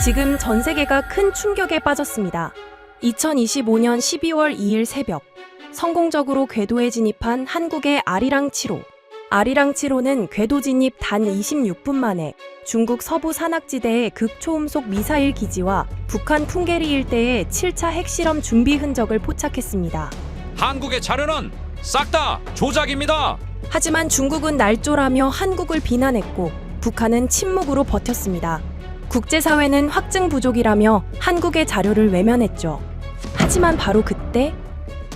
지금 전 세계가 큰 충격에 빠졌습니다. 2025년 12월 2일 새벽, 성공적으로 궤도에 진입한 한국의 아리랑 7호. 아리랑 7호는 궤도 진입 단 26분 만에 중국 서부 산악지대의 극초음속 미사일 기지와 북한 풍계리 일대의 7차 핵실험 준비 흔적을 포착했습니다. 한국의 자료는 싹 다 조작입니다. 하지만 중국은 날조라며 한국을 비난했고 북한은 침묵으로 버텼습니다. 국제사회는 확증 부족이라며 한국의 자료를 외면했죠. 하지만 바로 그때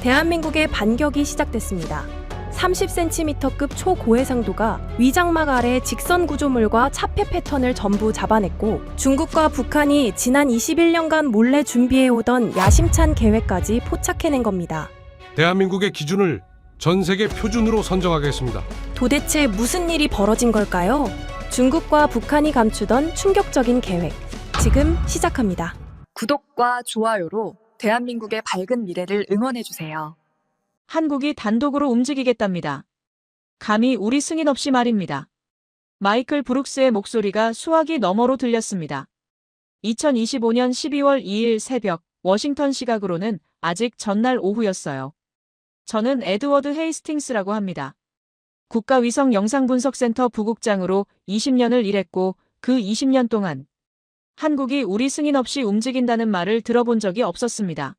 대한민국의 반격이 시작됐습니다. 30cm급 초고해상도가 위장막 아래 직선 구조물과 차폐 패턴을 전부 잡아냈고 중국과 북한이 지난 21년간 몰래 준비해오던 야심찬 계획까지 포착해낸 겁니다. 대한민국의 기준을 전 세계 표준으로 선정하겠습니다. 도대체 무슨 일이 벌어진 걸까요? 중국과 북한이 감추던 충격적인 계획, 지금 시작합니다. 구독과 좋아요로 대한민국의 밝은 미래를 응원해주세요. 한국이 단독으로 움직이겠답니다. 감히 우리 승인 없이 말입니다. 마이클 브룩스의 목소리가 수화기 너머로 들렸습니다. 2025년 12월 2일 새벽, 워싱턴 시각으로는 아직 전날 오후였어요. 저는 에드워드 헤이스팅스라고 합니다. 국가위성영상분석센터 부국장으로 20년을 일했고 그 20년 동안 한국이 우리 승인 없이 움직인다는 말을 들어본 적이 없었습니다.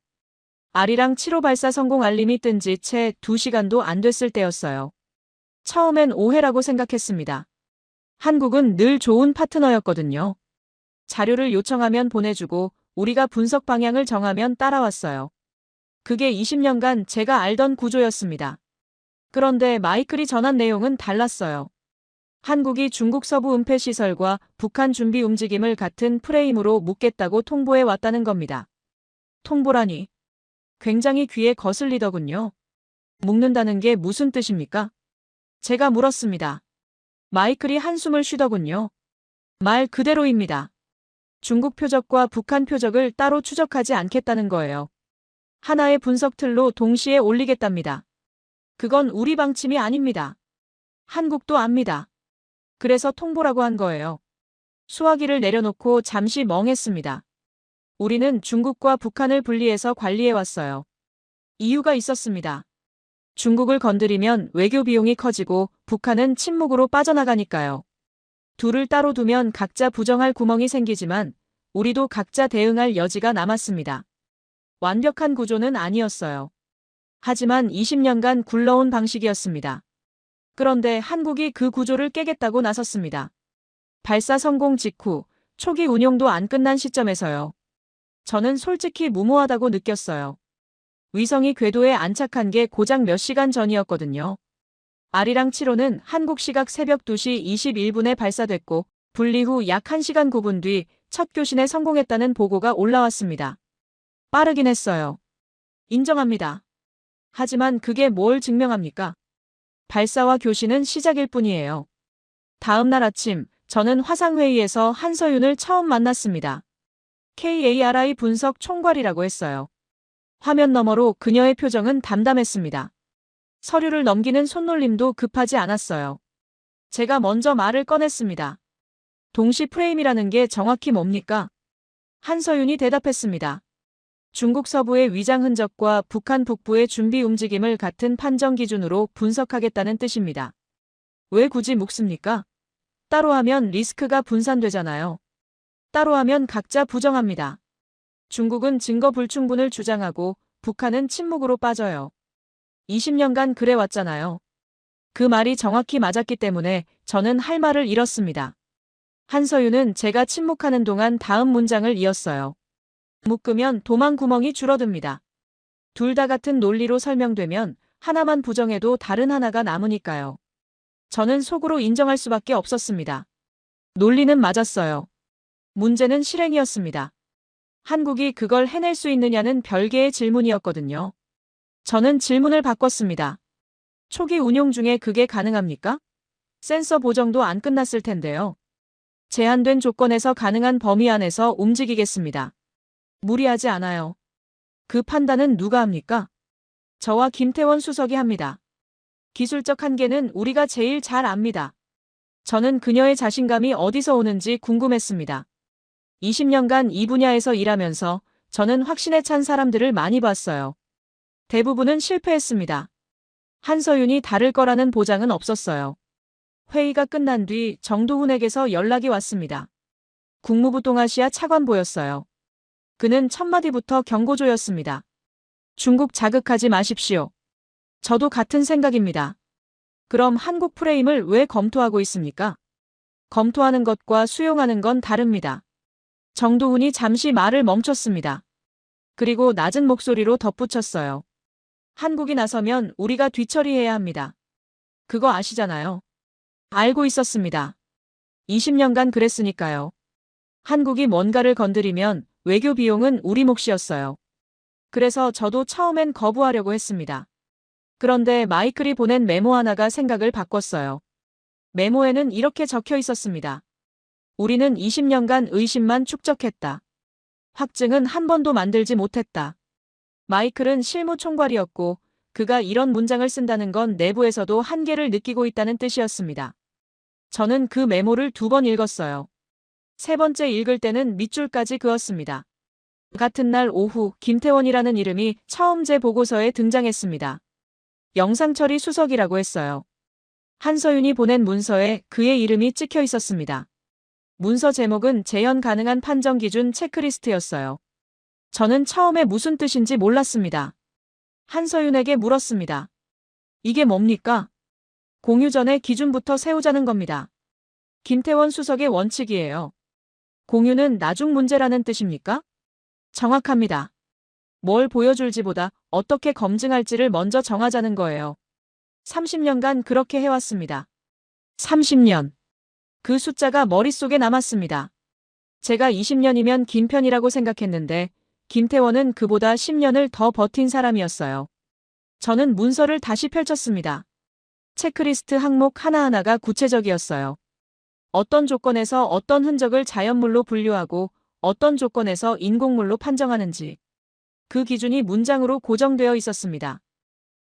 아리랑 7호 발사 성공 알림이 뜬 지 채 2시간도 안 됐을 때였어요. 처음엔 오해라고 생각했습니다. 한국은 늘 좋은 파트너였거든요. 자료를 요청하면 보내주고 우리가 분석 방향을 정하면 따라왔어요. 그게 20년간 제가 알던 구조였습니다. 그런데 마이클이 전한 내용은 달랐어요. 한국이 중국 서부 은폐 시설과 북한 준비 움직임을 같은 프레임으로 묶겠다고 통보해 왔다는 겁니다. 통보라니. 굉장히 귀에 거슬리더군요. 묶는다는 게 무슨 뜻입니까? 제가 물었습니다. 마이클이 한숨을 쉬더군요. 말 그대로입니다. 중국 표적과 북한 표적을 따로 추적하지 않겠다는 거예요. 하나의 분석 틀로 동시에 올리겠답니다. 그건 우리 방침이 아닙니다. 한국도 압니다. 그래서 통보라고 한 거예요. 수화기를 내려놓고 잠시 멍했습니다. 우리는 중국과 북한을 분리해서 관리해왔어요. 이유가 있었습니다. 중국을 건드리면 외교 비용이 커지고 북한은 침묵으로 빠져나가니까요. 둘을 따로 두면 각자 부정할 구멍이 생기지만 우리도 각자 대응할 여지가 남았습니다. 완벽한 구조는 아니었어요. 하지만 20년간 굴러온 방식이었습니다. 그런데 한국이 그 구조를 깨겠다고 나섰습니다. 발사 성공 직후 초기 운용도 안 끝난 시점에서요. 저는 솔직히 무모하다고 느꼈어요. 위성이 궤도에 안착한 게 고작 몇 시간 전이었거든요. 아리랑 7호는 한국 시각 새벽 2시 21분에 발사됐고 분리 후 약 1시간 9분 뒤 첫 교신에 성공했다는 보고가 올라왔습니다. 빠르긴 했어요. 인정합니다. 하지만 그게 뭘 증명합니까? 발사와 교신은 시작일 뿐이에요. 다음 날 아침, 저는 화상회의에서 한서윤을 처음 만났습니다. KARI 분석 총괄이라고 했어요. 화면 너머로 그녀의 표정은 담담했습니다. 서류를 넘기는 손놀림도 급하지 않았어요. 제가 먼저 말을 꺼냈습니다. 동시 프레임이라는 게 정확히 뭡니까? 한서윤이 대답했습니다. 중국 서부의 위장 흔적과 북한 북부의 준비 움직임을 같은 판정 기준으로 분석하겠다는 뜻입니다. 왜 굳이 묶습니까? 따로 하면 리스크가 분산되잖아요. 따로 하면 각자 부정합니다. 중국은 증거 불충분을 주장하고 북한은 침묵으로 빠져요. 20년간 그래왔잖아요. 그 말이 정확히 맞았기 때문에 저는 할 말을 잃었습니다. 한서윤은 제가 침묵하는 동안 다음 문장을 이었어요. 묶으면 도망 구멍이 줄어듭니다. 둘 다 같은 논리로 설명되면 하나만 부정해도 다른 하나가 남으니까요. 저는 속으로 인정할 수밖에 없었습니다. 논리는 맞았어요. 문제는 실행이었습니다. 한국이 그걸 해낼 수 있느냐는 별개의 질문이었거든요. 저는 질문을 바꿨습니다. 초기 운용 중에 그게 가능합니까? 센서 보정도 안 끝났을 텐데요. 제한된 조건에서 가능한 범위 안에서 움직이겠습니다. 무리하지 않아요. 그 판단은 누가 합니까? 저와 김태원 수석이 합니다. 기술적 한계는 우리가 제일 잘 압니다. 저는 그녀의 자신감이 어디서 오는지 궁금했습니다. 20년간 이 분야에서 일하면서 저는 확신에 찬 사람들을 많이 봤어요. 대부분은 실패했습니다. 한서윤이 다를 거라는 보장은 없었어요. 회의가 끝난 뒤 정도훈에게서 연락이 왔습니다. 국무부 동아시아 차관보였어요. 그는 첫마디부터 경고조였습니다. 중국 자극하지 마십시오. 저도 같은 생각입니다. 그럼 한국 프레임을 왜 검토하고 있습니까? 검토하는 것과 수용하는 건 다릅니다. 정도훈이 잠시 말을 멈췄습니다. 그리고 낮은 목소리로 덧붙였어요. 한국이 나서면 우리가 뒤처리해야 합니다. 그거 아시잖아요. 알고 있었습니다. 20년간 그랬으니까요. 한국이 뭔가를 건드리면 외교 비용은 우리 몫이었어요. 그래서 저도 처음엔 거부하려고 했습니다. 그런데 마이클이 보낸 메모 하나가 생각을 바꿨어요. 메모에는 이렇게 적혀 있었습니다. 우리는 20년간 의심만 축적했다. 확증은 한 번도 만들지 못했다. 마이클은 실무총괄이었고 그가 이런 문장을 쓴다는 건 내부에서도 한계를 느끼고 있다는 뜻이었습니다. 저는 그 메모를 2번 읽었어요. 세 번째 읽을 때는 밑줄까지 그었습니다. 같은 날 오후 김태원이라는 이름이 처음 제 보고서에 등장했습니다. 영상처리 수석이라고 했어요. 한서윤이 보낸 문서에 그의 이름이 찍혀 있었습니다. 문서 제목은 재현 가능한 판정 기준 체크리스트였어요. 저는 처음에 무슨 뜻인지 몰랐습니다. 한서윤에게 물었습니다. 이게 뭡니까? 공유 전에 기준부터 세우자는 겁니다. 김태원 수석의 원칙이에요. 공유는 나중 문제라는 뜻입니까? 정확합니다. 뭘 보여줄지보다 어떻게 검증할지를 먼저 정하자는 거예요. 30년간 그렇게 해왔습니다. 30년. 그 숫자가 머릿속에 남았습니다. 제가 20년이면 긴 편이라고 생각했는데 김태원은 그보다 10년을 더 버틴 사람이었어요. 저는 문서를 다시 펼쳤습니다. 체크리스트 항목 하나하나가 구체적이었어요. 어떤 조건에서 어떤 흔적을 자연물로 분류하고 어떤 조건에서 인공물로 판정하는지. 그 기준이 문장으로 고정되어 있었습니다.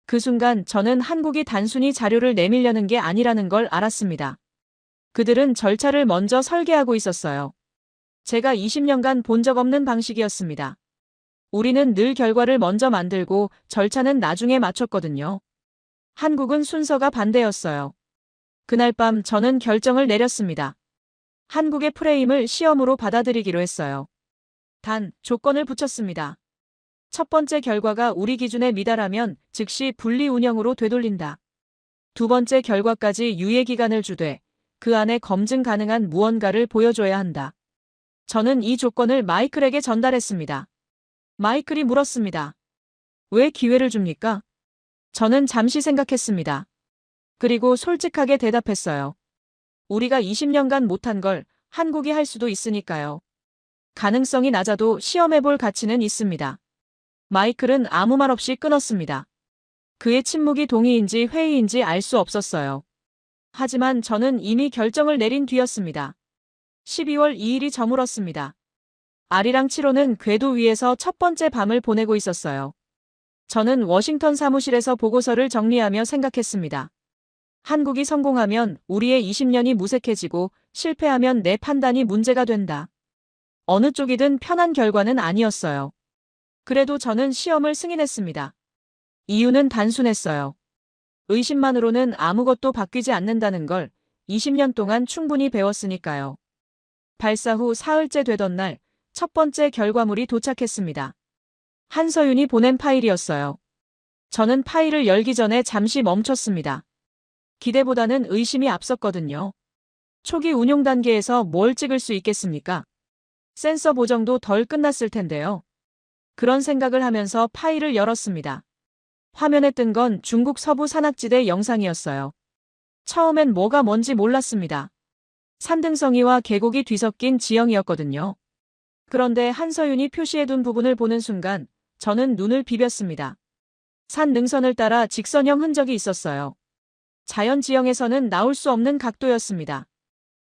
그 순간 저는 한국이 단순히 자료를 내밀려는 게 아니라는 걸 알았습니다. 그들은 절차를 먼저 설계하고 있었어요. 제가 20년간 본 적 없는 방식이었습니다. 우리는 늘 결과를 먼저 만들고 절차는 나중에 맞췄거든요. 한국은 순서가 반대였어요. 그날 밤 저는 결정을 내렸습니다. 한국의 프레임을 시험으로 받아들이기로 했어요. 단, 조건을 붙였습니다. 첫 번째 결과가 우리 기준에 미달하면 즉시 분리 운영으로 되돌린다. 두 번째 결과까지 유예 기간을 주되 그 안에 검증 가능한 무언가를 보여줘야 한다. 저는 이 조건을 마이클에게 전달했습니다. 마이클이 물었습니다. 왜 기회를 줍니까? 저는 잠시 생각했습니다. 그리고 솔직하게 대답했어요. 우리가 20년간 못한 걸 한국이 할 수도 있으니까요. 가능성이 낮아도 시험해볼 가치는 있습니다. 마이클은 아무 말 없이 끊었습니다. 그의 침묵이 동의인지 회의인지 알 수 없었어요. 하지만 저는 이미 결정을 내린 뒤였습니다. 12월 2일이 저물었습니다. 아리랑 7호는 궤도 위에서 첫 번째 밤을 보내고 있었어요. 저는 워싱턴 사무실에서 보고서를 정리하며 생각했습니다. 한국이 성공하면 우리의 20년이 무색해지고 실패하면 내 판단이 문제가 된다. 어느 쪽이든 편한 결과는 아니었어요. 그래도 저는 시험을 승인했습니다. 이유는 단순했어요. 의심만으로는 아무것도 바뀌지 않는다는 걸 20년 동안 충분히 배웠으니까요. 발사 후 사흘째 되던 날 첫 번째 결과물이 도착했습니다. 한서윤이 보낸 파일이었어요. 저는 파일을 열기 전에 잠시 멈췄습니다. 기대보다는 의심이 앞섰거든요. 초기 운용 단계에서 뭘 찍을 수 있겠습니까? 센서 보정도 덜 끝났을 텐데요. 그런 생각을 하면서 파일을 열었습니다. 화면에 뜬 건 중국 서부 산악지대 영상이었어요. 처음엔 뭐가 뭔지 몰랐습니다. 산등성이와 계곡이 뒤섞인 지형이었거든요. 그런데 한서윤이 표시해둔 부분을 보는 순간 저는 눈을 비볐습니다. 산 능선을 따라 직선형 흔적이 있었어요. 자연 지형에서는 나올 수 없는 각도였습니다.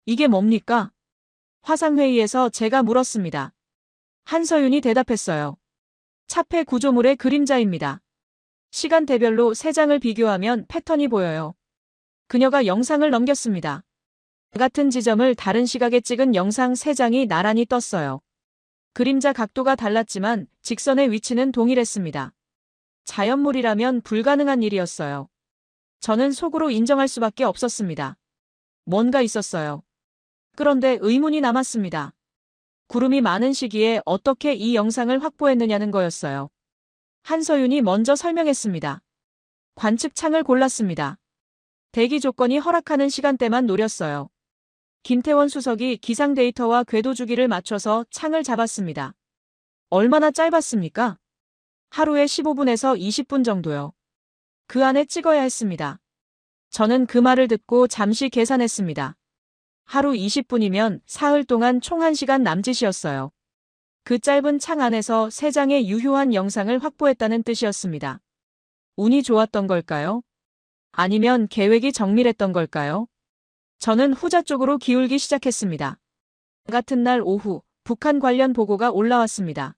이게 뭡니까? 화상회의에서 제가 물었습니다. 한서윤이 대답했어요. 차폐 구조물의 그림자입니다. 시간대별로 3장을 비교하면 패턴이 보여요. 그녀가 영상을 넘겼습니다. 같은 지점을 다른 시각에 찍은 영상 3장이 나란히 떴어요. 그림자 각도가 달랐지만 직선의 위치는 동일했습니다. 자연물이라면 불가능한 일이었어요. 저는 속으로 인정할 수밖에 없었습니다. 뭔가 있었어요. 그런데 의문이 남았습니다. 구름이 많은 시기에 어떻게 이 영상을 확보했느냐는 거였어요. 한서윤이 먼저 설명했습니다. 관측창을 골랐습니다. 대기 조건이 허락하는 시간대만 노렸어요. 김태원 수석이 기상 데이터와 궤도 주기를 맞춰서 창을 잡았습니다. 얼마나 짧았습니까? 하루에 15분에서 20분 정도요. 그 안에 찍어야 했습니다. 저는 그 말을 듣고 잠시 계산했습니다. 하루 20분이면 사흘 동안 총 1시간 남짓이었어요. 그 짧은 창 안에서 3장의 유효한 영상을 확보했다는 뜻이었습니다. 운이 좋았던 걸까요? 아니면 계획이 정밀했던 걸까요? 저는 후자 쪽으로 기울기 시작했습니다. 같은 날 오후 북한 관련 보고가 올라왔습니다.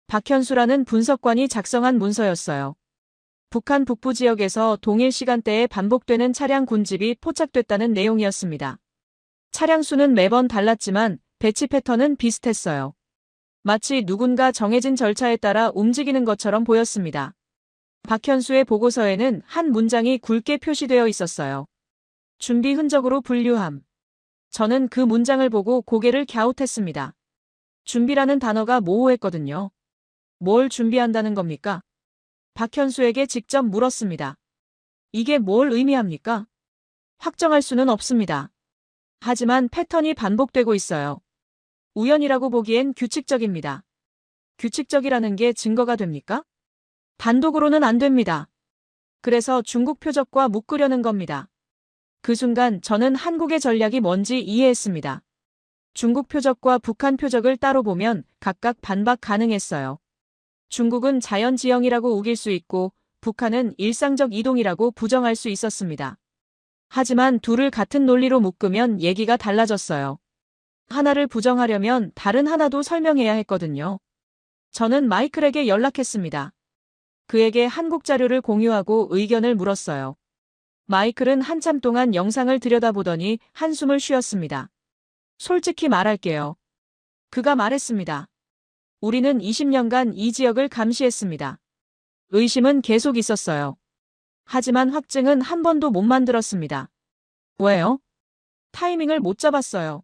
박현수라는 분석관이 작성한 문서였어요. 북한 북부 지역에서 동일 시간대에 반복되는 차량 군집이 포착됐다는 내용이었습니다. 차량 수는 매번 달랐지만 배치 패턴은 비슷했어요. 마치 누군가 정해진 절차에 따라 움직이는 것처럼 보였습니다. 박현수의 보고서에는 한 문장이 굵게 표시되어 있었어요. 준비 흔적으로 분류함. 저는 그 문장을 보고 고개를 갸웃했습니다. 준비라는 단어가 모호했거든요. 뭘 준비한다는 겁니까? 박현수에게 직접 물었습니다. 이게 뭘 의미합니까? 확정할 수는 없습니다. 하지만 패턴이 반복되고 있어요. 우연이라고 보기엔 규칙적입니다. 규칙적이라는 게 증거가 됩니까? 단독으로는 안 됩니다. 그래서 중국 표적과 묶으려는 겁니다. 그 순간 저는 한국의 전략이 뭔지 이해했습니다. 중국 표적과 북한 표적을 따로 보면 각각 반박 가능했어요. 중국은 자연지형이라고 우길 수 있고 북한은 일상적 이동이라고 부정할 수 있었습니다. 하지만 둘을 같은 논리로 묶으면 얘기가 달라졌어요. 하나를 부정하려면 다른 하나도 설명해야 했거든요. 저는 마이클에게 연락했습니다. 그에게 한국 자료를 공유하고 의견을 물었어요. 마이클은 한참 동안 영상을 들여다보더니 한숨을 쉬었습니다. 솔직히 말할게요. 그가 말했습니다. 우리는 20년간 이 지역을 감시했습니다. 의심은 계속 있었어요. 하지만 확증은 한 번도 못 만들었습니다. 왜요? 타이밍을 못 잡았어요.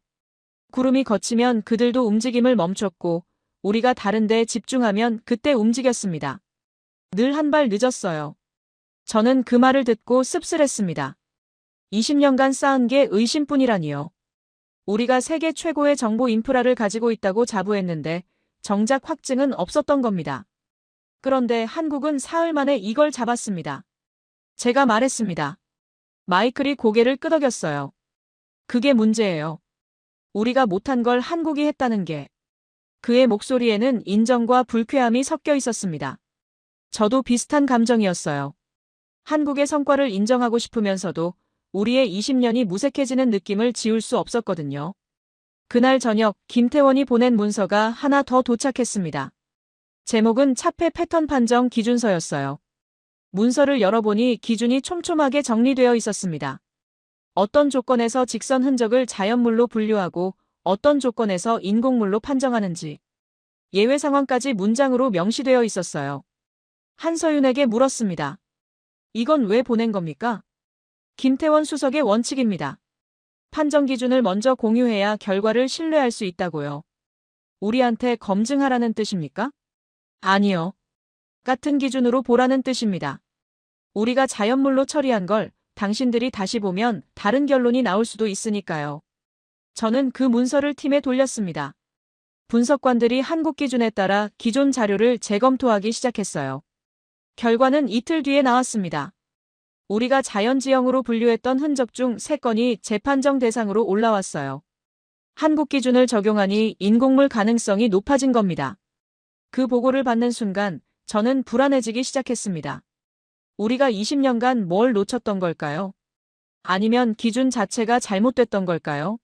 구름이 걷히면 그들도 움직임을 멈췄고 우리가 다른 데 집중하면 그때 움직였습니다. 늘 한 발 늦었어요. 저는 그 말을 듣고 씁쓸했습니다. 20년간 쌓은 게 의심뿐이라니요. 우리가 세계 최고의 정보 인프라를 가지고 있다고 자부했는데 정작 확증은 없었던 겁니다. 그런데 한국은 사흘 만에 이걸 잡았습니다. 제가 말했습니다. 마이클이 고개를 끄덕였어요. 그게 문제예요. 우리가 못한 걸 한국이 했다는 게. 그의 목소리에는 인정과 불쾌함이 섞여 있었습니다. 저도 비슷한 감정이었어요. 한국의 성과를 인정하고 싶으면서도 우리의 20년이 무색해지는 느낌을 지울 수 없었거든요. 그날 저녁 김태원이 보낸 문서가 하나 더 도착했습니다. 제목은 차폐 패턴 판정 기준서였어요. 문서를 열어보니 기준이 촘촘하게 정리되어 있었습니다. 어떤 조건에서 직선 흔적을 자연물로 분류하고 어떤 조건에서 인공물로 판정하는지 예외 상황까지 문장으로 명시되어 있었어요. 한서윤에게 물었습니다. 이건 왜 보낸 겁니까? 김태원 수석의 원칙입니다. 판정 기준을 먼저 공유해야 결과를 신뢰할 수 있다고요. 우리한테 검증하라는 뜻입니까? 아니요. 같은 기준으로 보라는 뜻입니다. 우리가 자연물로 처리한 걸 당신들이 다시 보면 다른 결론이 나올 수도 있으니까요. 저는 그 문서를 팀에 돌렸습니다. 분석관들이 한국 기준에 따라 기존 자료를 재검토하기 시작했어요. 결과는 이틀 뒤에 나왔습니다. 우리가 자연지형으로 분류했던 흔적 중 3건이 재판정 대상으로 올라왔어요. 한국 기준을 적용하니 인공물 가능성이 높아진 겁니다. 그 보고를 받는 순간 저는 불안해지기 시작했습니다. 우리가 20년간 뭘 놓쳤던 걸까요? 아니면 기준 자체가 잘못됐던 걸까요?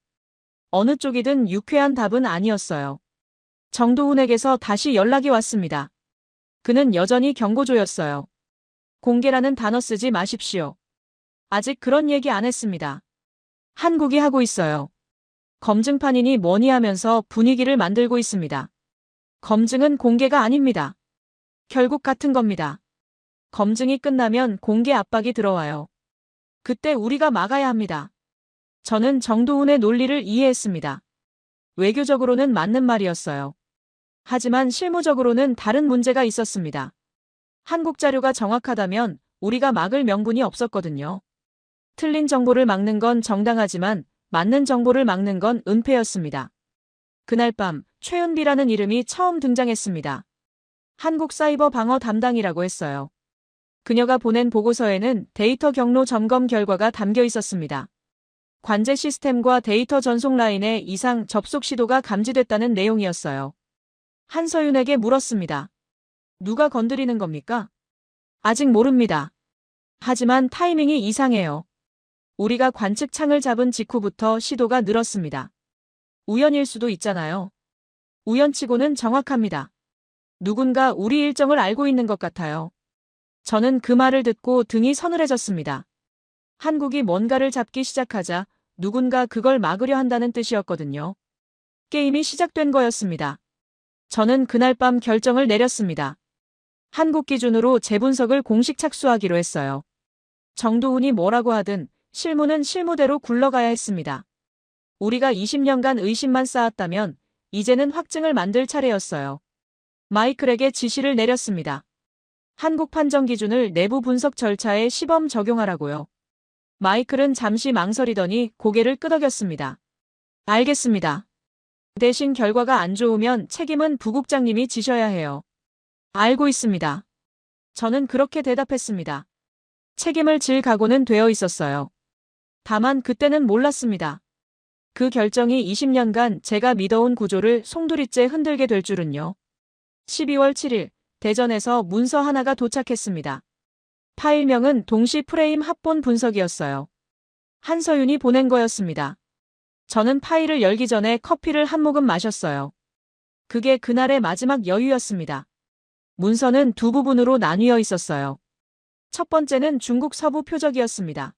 어느 쪽이든 유쾌한 답은 아니었어요. 정도훈에게서 다시 연락이 왔습니다. 그는 여전히 경고조였어요. 공개라는 단어 쓰지 마십시오. 아직 그런 얘기 안 했습니다. 한국이 하고 있어요. 검증판이니 뭐니 하면서 분위기를 만들고 있습니다. 검증은 공개가 아닙니다. 결국 같은 겁니다. 검증이 끝나면 공개 압박이 들어와요. 그때 우리가 막아야 합니다. 저는 정도훈의 논리를 이해했습니다. 외교적으로는 맞는 말이었어요. 하지만 실무적으로는 다른 문제가 있었습니다. 한국 자료가 정확하다면 우리가 막을 명분이 없었거든요. 틀린 정보를 막는 건 정당하지만 맞는 정보를 막는 건 은폐였습니다. 그날 밤 최은비라는 이름이 처음 등장했습니다. 한국 사이버 방어 담당이라고 했어요. 그녀가 보낸 보고서에는 데이터 경로 점검 결과가 담겨 있었습니다. 관제 시스템과 데이터 전송 라인에 이상 접속 시도가 감지됐다는 내용이었어요. 한서윤에게 물었습니다. 누가 건드리는 겁니까? 아직 모릅니다. 하지만 타이밍이 이상해요. 우리가 관측창을 잡은 직후부터 시도가 늘었습니다. 우연일 수도 있잖아요. 우연치고는 정확합니다. 누군가 우리 일정을 알고 있는 것 같아요. 저는 그 말을 듣고 등이 서늘해졌습니다. 한국이 뭔가를 잡기 시작하자 누군가 그걸 막으려 한다는 뜻이었거든요. 게임이 시작된 거였습니다. 저는 그날 밤 결정을 내렸습니다. 한국 기준으로 재분석을 공식 착수하기로 했어요. 정도훈이 뭐라고 하든 실무는 실무대로 굴러가야 했습니다. 우리가 20년간 의심만 쌓았다면 이제는 확증을 만들 차례였어요. 마이클에게 지시를 내렸습니다. 한국 판정 기준을 내부 분석 절차에 시범 적용하라고요. 마이클은 잠시 망설이더니 고개를 끄덕였습니다. 알겠습니다. 대신 결과가 안 좋으면 책임은 부국장님이 지셔야 해요. 알고 있습니다. 저는 그렇게 대답했습니다. 책임을 질 각오는 되어 있었어요. 다만 그때는 몰랐습니다. 그 결정이 20년간 제가 믿어온 구조를 송두리째 흔들게 될 줄은요. 12월 7일 대전에서 문서 하나가 도착했습니다. 파일명은 동시 프레임 합본 분석이었어요. 한서윤이 보낸 거였습니다. 저는 파일을 열기 전에 커피를 한 모금 마셨어요. 그게 그날의 마지막 여유였습니다. 문서는 두 부분으로 나뉘어 있었어요. 첫 번째는 중국 서부 표적이었습니다.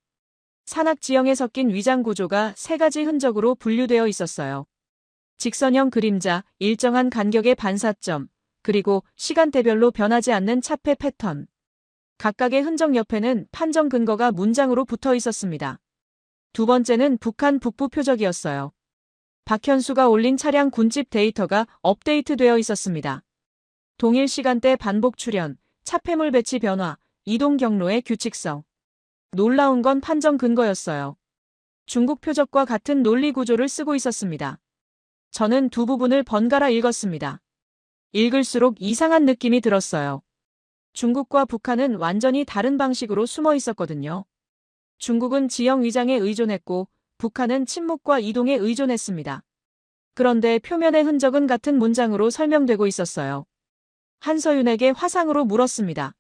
산악 지형에 섞인 위장 구조가 세 가지 흔적으로 분류되어 있었어요. 직선형 그림자, 일정한 간격의 반사점, 그리고 시간대별로 변하지 않는 차폐 패턴. 각각의 흔적 옆에는 판정 근거가 문장으로 붙어 있었습니다. 두 번째는 북한 북부 표적이었어요. 박현수가 올린 차량 군집 데이터가 업데이트되어 있었습니다. 동일 시간대 반복 출현, 차폐물 배치 변화, 이동 경로의 규칙성. 놀라운 건 판정 근거였어요. 중국 표적과 같은 논리 구조를 쓰고 있었습니다. 저는 두 부분을 번갈아 읽었습니다. 읽을수록 이상한 느낌이 들었어요. 중국과 북한은 완전히 다른 방식으로 숨어 있었거든요. 중국은 지형 위장에 의존했고 북한은 침묵과 이동에 의존했습니다. 그런데 표면의 흔적은 같은 문장으로 설명되고 있었어요. 한서윤에게 화상으로 물었습니다.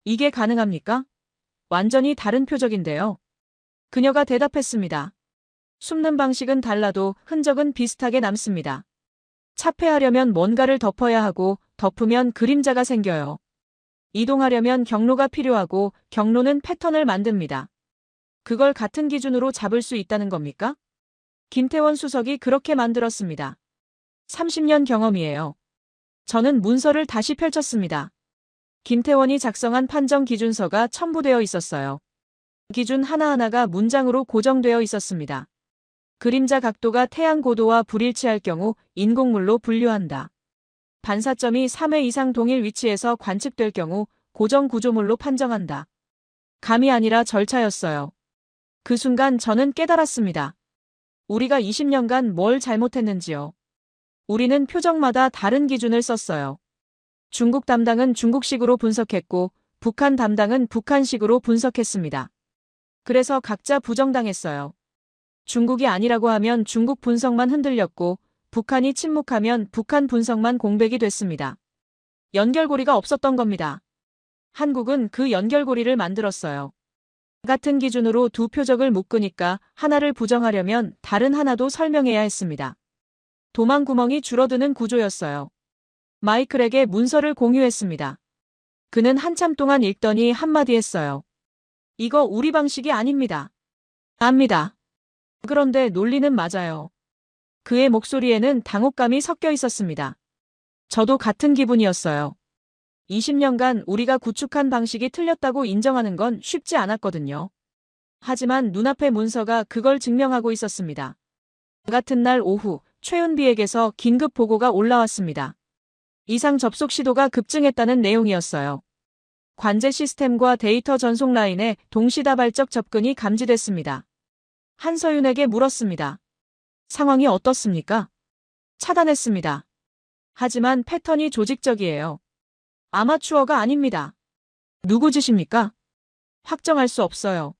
이게 가능합니까? 완전히 다른 표적인데요. 그녀가 대답했습니다. 숨는 방식은 달라도 흔적은 비슷하게 남습니다. 차폐하려면 뭔가를 덮어야 하고 덮으면 그림자가 생겨요. 이동하려면 경로가 필요하고 경로는 패턴을 만듭니다. 그걸 같은 기준으로 잡을 수 있다는 겁니까? 김태원 수석이 그렇게 만들었습니다. 30년 경험이에요. 저는 문서를 다시 펼쳤습니다. 김태원이 작성한 판정 기준서가 첨부되어 있었어요. 기준 하나하나가 문장으로 고정되어 있었습니다. 그림자 각도가 태양 고도와 불일치할 경우 인공물로 분류한다. 반사점이 3회 이상 동일 위치에서 관측될 경우 고정 구조물로 판정한다. 감이 아니라 절차였어요. 그 순간 저는 깨달았습니다. 우리가 20년간 뭘 잘못했는지요. 우리는 표적마다 다른 기준을 썼어요. 중국 담당은 중국식으로 분석했고 북한 담당은 북한식으로 분석했습니다. 그래서 각자 부정당했어요. 중국이 아니라고 하면 중국 분석만 흔들렸고 북한이 침묵하면 북한 분석만 공백이 됐습니다. 연결고리가 없었던 겁니다. 한국은 그 연결고리를 만들었어요. 같은 기준으로 두 표적을 묶으니까 하나를 부정하려면 다른 하나도 설명해야 했습니다. 도망구멍이 줄어드는 구조였어요. 마이클에게 문서를 공유했습니다. 그는 한참 동안 읽더니 한마디 했어요. 이거 우리 방식이 아닙니다. 압니다. 그런데 논리는 맞아요. 그의 목소리에는 당혹감이 섞여 있었습니다. 저도 같은 기분이었어요. 20년간 우리가 구축한 방식이 틀렸다고 인정하는 건 쉽지 않았거든요. 하지만 눈앞의 문서가 그걸 증명하고 있었습니다. 같은 날 오후 최은비에게서 긴급 보고가 올라왔습니다. 이상 접속 시도가 급증했다는 내용이었어요. 관제 시스템과 데이터 전송 라인에 동시다발적 접근이 감지됐습니다. 한서윤에게 물었습니다. 상황이 어떻습니까? 차단했습니다. 하지만 패턴이 조직적이에요. 아마추어가 아닙니다. 누구 짓입니까? 확정할 수 없어요.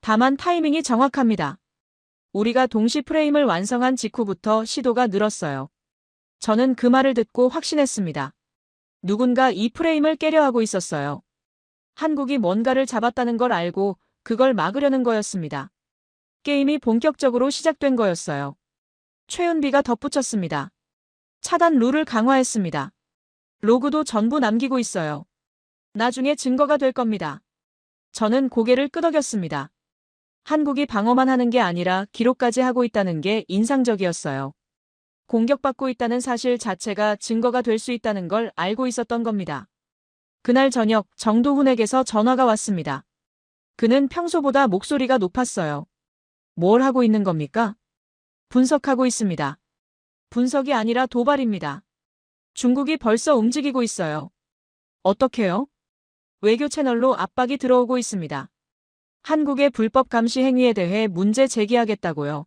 다만 타이밍이 정확합니다. 우리가 동시 프레임을 완성한 직후부터 시도가 늘었어요. 저는 그 말을 듣고 확신했습니다. 누군가 이 프레임을 깨려 하고 있었어요. 한국이 뭔가를 잡았다는 걸 알고 그걸 막으려는 거였습니다. 게임이 본격적으로 시작된 거였어요. 최은비가 덧붙였습니다. 차단 룰을 강화했습니다. 로그도 전부 남기고 있어요. 나중에 증거가 될 겁니다. 저는 고개를 끄덕였습니다. 한국이 방어만 하는 게 아니라 기록까지 하고 있다는 게 인상적이었어요. 공격받고 있다는 사실 자체가 증거가 될 수 있다는 걸 알고 있었던 겁니다. 그날 저녁 정도훈에게서 전화가 왔습니다. 그는 평소보다 목소리가 높았어요. 뭘 하고 있는 겁니까? 분석하고 있습니다. 분석이 아니라 도발입니다. 중국이 벌써 움직이고 있어요. 어떻게요? 외교 채널로 압박이 들어오고 있습니다. 한국의 불법 감시 행위에 대해 문제 제기하겠다고요.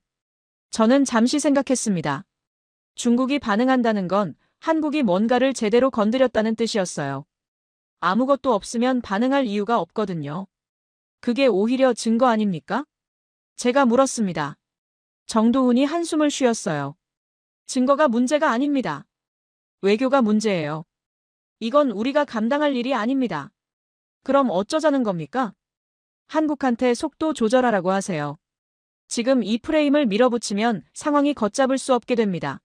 저는 잠시 생각했습니다. 중국이 반응한다는 건 한국이 뭔가를 제대로 건드렸다는 뜻이었어요. 아무것도 없으면 반응할 이유가 없거든요. 그게 오히려 증거 아닙니까? 제가 물었습니다. 정도훈이 한숨을 쉬었어요. 증거가 문제가 아닙니다. 외교가 문제예요. 이건 우리가 감당할 일이 아닙니다. 그럼 어쩌자는 겁니까? 한국한테 속도 조절하라고 하세요. 지금 이 프레임을 밀어붙이면 상황이 걷잡을 수 없게 됩니다.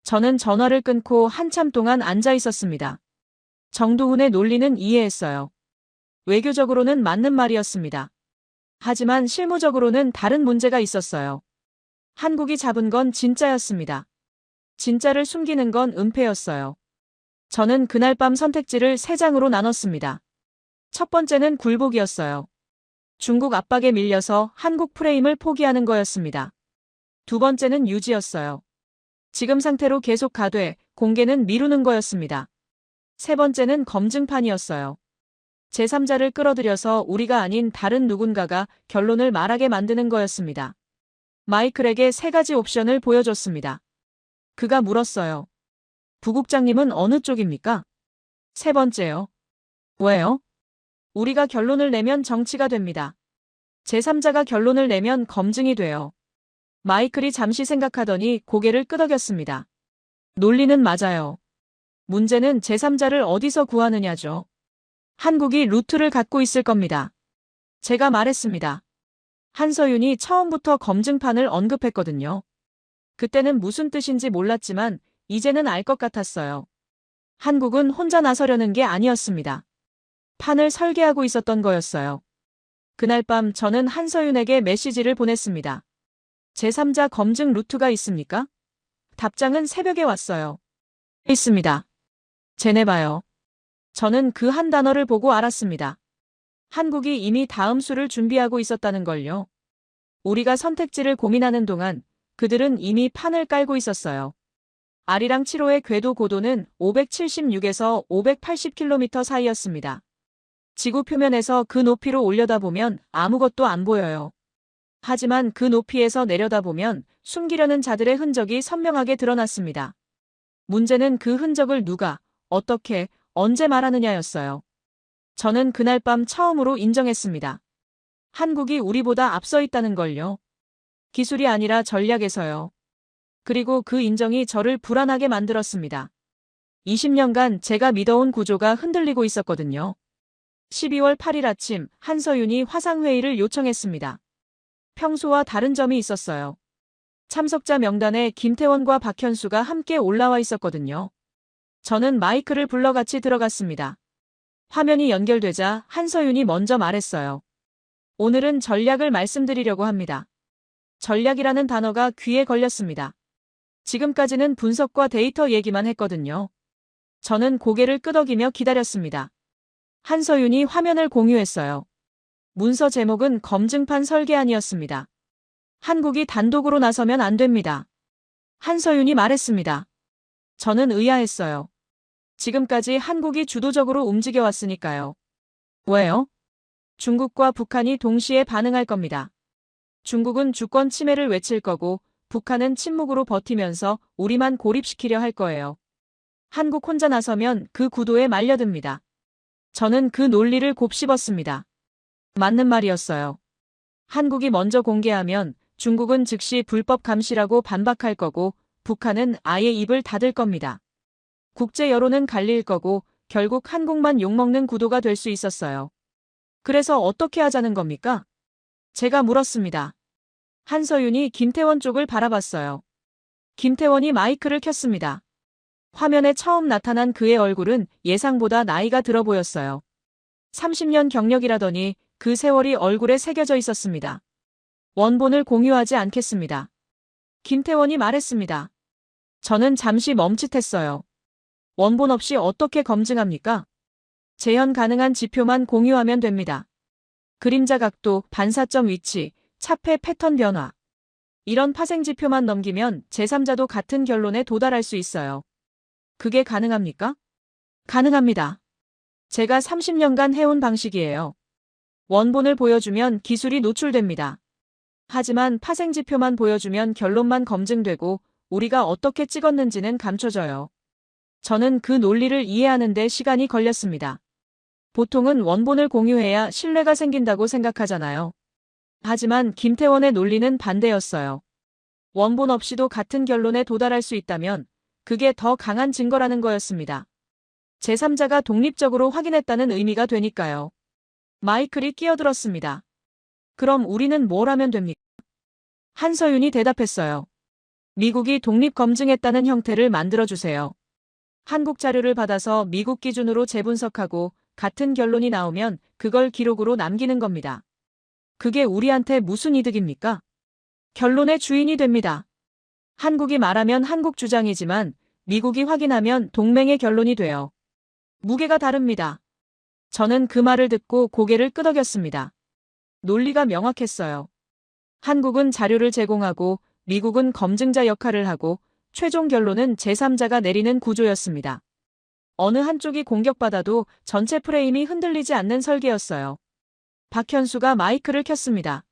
저는 전화를 끊고 한참 동안 앉아 있었습니다. 정도훈의 논리는 이해했어요. 외교적으로는 맞는 말이었습니다. 하지만 실무적으로는 다른 문제가 있었어요. 한국이 잡은 건 진짜였습니다. 진짜를 숨기는 건 은폐였어요. 저는 그날 밤 선택지를 3장으로 나눴습니다. 첫 번째는 굴복이었어요. 중국 압박에 밀려서 한국 프레임을 포기하는 거였습니다. 두 번째는 유지였어요. 지금 상태로 계속 가되 공개는 미루는 거였습니다. 세 번째는 검증판이었어요. 제3자를 끌어들여서 우리가 아닌 다른 누군가가 결론을 말하게 만드는 거였습니다. 마이클에게 3가지 옵션을 보여줬습니다. 그가 물었어요. 부국장님은 어느 쪽입니까? 세 번째요. 왜요? 우리가 결론을 내면 정치가 됩니다. 제3자가 결론을 내면 검증이 돼요. 마이클이 잠시 생각하더니 고개를 끄덕였습니다. 논리는 맞아요. 문제는 제3자를 어디서 구하느냐죠. 한국이 루트를 갖고 있을 겁니다. 제가 말했습니다. 한서윤이 처음부터 검증판을 언급했거든요. 그때는 무슨 뜻인지 몰랐지만 이제는 알 것 같았어요. 한국은 혼자 나서려는 게 아니었습니다. 판을 설계하고 있었던 거였어요. 그날 밤 저는 한서윤에게 메시지를 보냈습니다. 제3자 검증 루트가 있습니까? 답장은 새벽에 왔어요. 있습니다. 쟤네 봐요. 저는 그 한 단어를 보고 알았습니다. 한국이 이미 다음 수를 준비하고 있었다는 걸요. 우리가 선택지를 고민하는 동안 그들은 이미 판을 깔고 있었어요. 아리랑 7호의 궤도 고도는 576에서 580km 사이였습니다. 지구 표면에서 그 높이로 올려다보면 아무것도 안 보여요. 하지만 그 높이에서 내려다보면 숨기려는 자들의 흔적이 선명하게 드러났습니다. 문제는 그 흔적을 누가, 어떻게, 언제 말하느냐였어요. 저는 그날 밤 처음으로 인정했습니다. 한국이 우리보다 앞서 있다는 걸요. 기술이 아니라 전략에서요. 그리고 그 인정이 저를 불안하게 만들었습니다. 20년간 제가 믿어온 구조가 흔들리고 있었거든요. 12월 8일 아침 한서윤이 화상회의를 요청했습니다. 평소와 다른 점이 있었어요. 참석자 명단에 김태원과 박현수가 함께 올라와 있었거든요. 저는 마이크를 불러 같이 들어갔습니다. 화면이 연결되자 한서윤이 먼저 말했어요. 오늘은 전략을 말씀드리려고 합니다. 전략이라는 단어가 귀에 걸렸습니다. 지금까지는 분석과 데이터 얘기만 했거든요. 저는 고개를 끄덕이며 기다렸습니다. 한서윤이 화면을 공유했어요. 문서 제목은 검증판 설계안이었습니다. 한국이 단독으로 나서면 안 됩니다. 한서윤이 말했습니다. 저는 의아했어요. 지금까지 한국이 주도적으로 움직여왔으니까요. 왜요? 중국과 북한이 동시에 반응할 겁니다. 중국은 주권 침해를 외칠 거고 북한은 침묵으로 버티면서 우리만 고립시키려 할 거예요. 한국 혼자 나서면 그 구도에 말려듭니다. 저는 그 논리를 곱씹었습니다. 맞는 말이었어요. 한국이 먼저 공개하면 중국은 즉시 불법 감시라고 반박할 거고 북한은 아예 입을 닫을 겁니다. 국제 여론은 갈릴 거고 결국 한국만 욕먹는 구도가 될 수 있었어요. 그래서 어떻게 하자는 겁니까? 제가 물었습니다. 한서윤이 김태원 쪽을 바라봤어요. 김태원이 마이크를 켰습니다. 화면에 처음 나타난 그의 얼굴은 예상보다 나이가 들어 보였어요. 30년 경력이라더니 그 세월이 얼굴에 새겨져 있었습니다. 원본을 공유하지 않겠습니다. 김태원이 말했습니다. 저는 잠시 멈칫했어요. 원본 없이 어떻게 검증합니까? 재현 가능한 지표만 공유하면 됩니다. 그림자 각도, 반사점 위치, 차폐 패턴 변화. 이런 파생지표만 넘기면 제3자도 같은 결론에 도달할 수 있어요. 그게 가능합니까? 가능합니다. 제가 30년간 해온 방식이에요. 원본을 보여주면 기술이 노출됩니다. 하지만 파생지표만 보여주면 결론만 검증되고 우리가 어떻게 찍었는지는 감춰져요. 저는 그 논리를 이해하는 데 시간이 걸렸습니다. 보통은 원본을 공유해야 신뢰가 생긴다고 생각하잖아요. 하지만 김태원의 논리는 반대였어요. 원본 없이도 같은 결론에 도달할 수 있다면 그게 더 강한 증거라는 거였습니다. 제3자가 독립적으로 확인했다는 의미가 되니까요. 마이클이 끼어들었습니다. 그럼 우리는 뭘 하면 됩니까? 한서윤이 대답했어요. 미국이 독립 검증했다는 형태를 만들어주세요. 한국 자료를 받아서 미국 기준으로 재분석하고 같은 결론이 나오면 그걸 기록으로 남기는 겁니다. 그게 우리한테 무슨 이득입니까? 결론의 주인이 됩니다. 한국이 말하면 한국 주장이지만 미국이 확인하면 동맹의 결론이 돼요. 무게가 다릅니다. 저는 그 말을 듣고 고개를 끄덕였습니다. 논리가 명확했어요. 한국은 자료를 제공하고 미국은 검증자 역할을 하고 최종 결론은 제3자가 내리는 구조였습니다. 어느 한쪽이 공격받아도 전체 프레임이 흔들리지 않는 설계였어요. 박현수가 마이크를 켰습니다.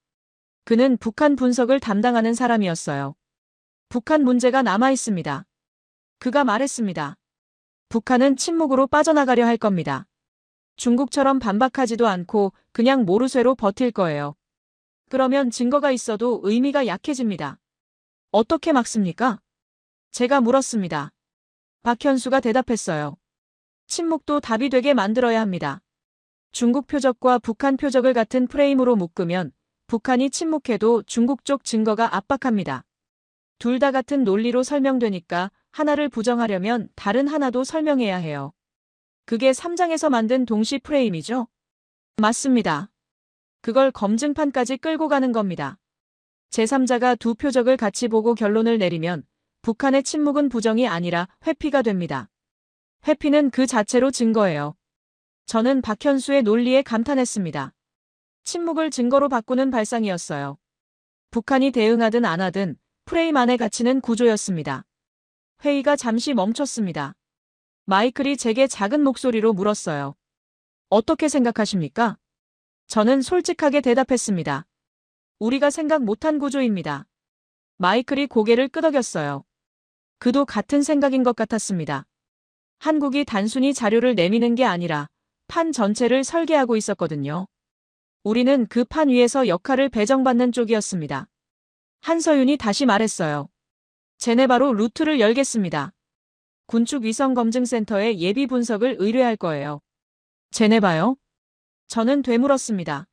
그는 북한 분석을 담당하는 사람이었어요. 북한 문제가 남아 있습니다. 그가 말했습니다. 북한은 침묵으로 빠져나가려 할 겁니다. 중국처럼 반박하지도 않고 그냥 모르쇠로 버틸 거예요. 그러면 증거가 있어도 의미가 약해집니다. 어떻게 막습니까? 제가 물었습니다. 박현수가 대답했어요. 침묵도 답이 되게 만들어야 합니다. 중국 표적과 북한 표적을 같은 프레임으로 묶으면 북한이 침묵해도 중국 쪽 증거가 압박합니다. 둘 다 같은 논리로 설명되니까 하나를 부정하려면 다른 하나도 설명해야 해요. 그게 3장에서 만든 동시 프레임이죠? 맞습니다. 그걸 검증판까지 끌고 가는 겁니다. 제3자가 두 표적을 같이 보고 결론을 내리면 북한의 침묵은 부정이 아니라 회피가 됩니다. 회피는 그 자체로 증거예요. 저는 박현수의 논리에 감탄했습니다. 침묵을 증거로 바꾸는 발상이었어요. 북한이 대응하든 안 하든 프레임 안에 갇히는 구조였습니다. 회의가 잠시 멈췄습니다. 마이클이 제게 작은 목소리로 물었어요. 어떻게 생각하십니까? 저는 솔직하게 대답했습니다. 우리가 생각 못한 구조입니다. 마이클이 고개를 끄덕였어요. 그도 같은 생각인 것 같았습니다. 한국이 단순히 자료를 내미는 게 아니라 판 전체를 설계하고 있었거든요. 우리는 그 판 위에서 역할을 배정받는 쪽이었습니다. 한서윤이 다시 말했어요. 제네바로 루트를 열겠습니다. 군축 위성검증센터에 예비 분석을 의뢰할 거예요. 제네바요? 저는 되물었습니다.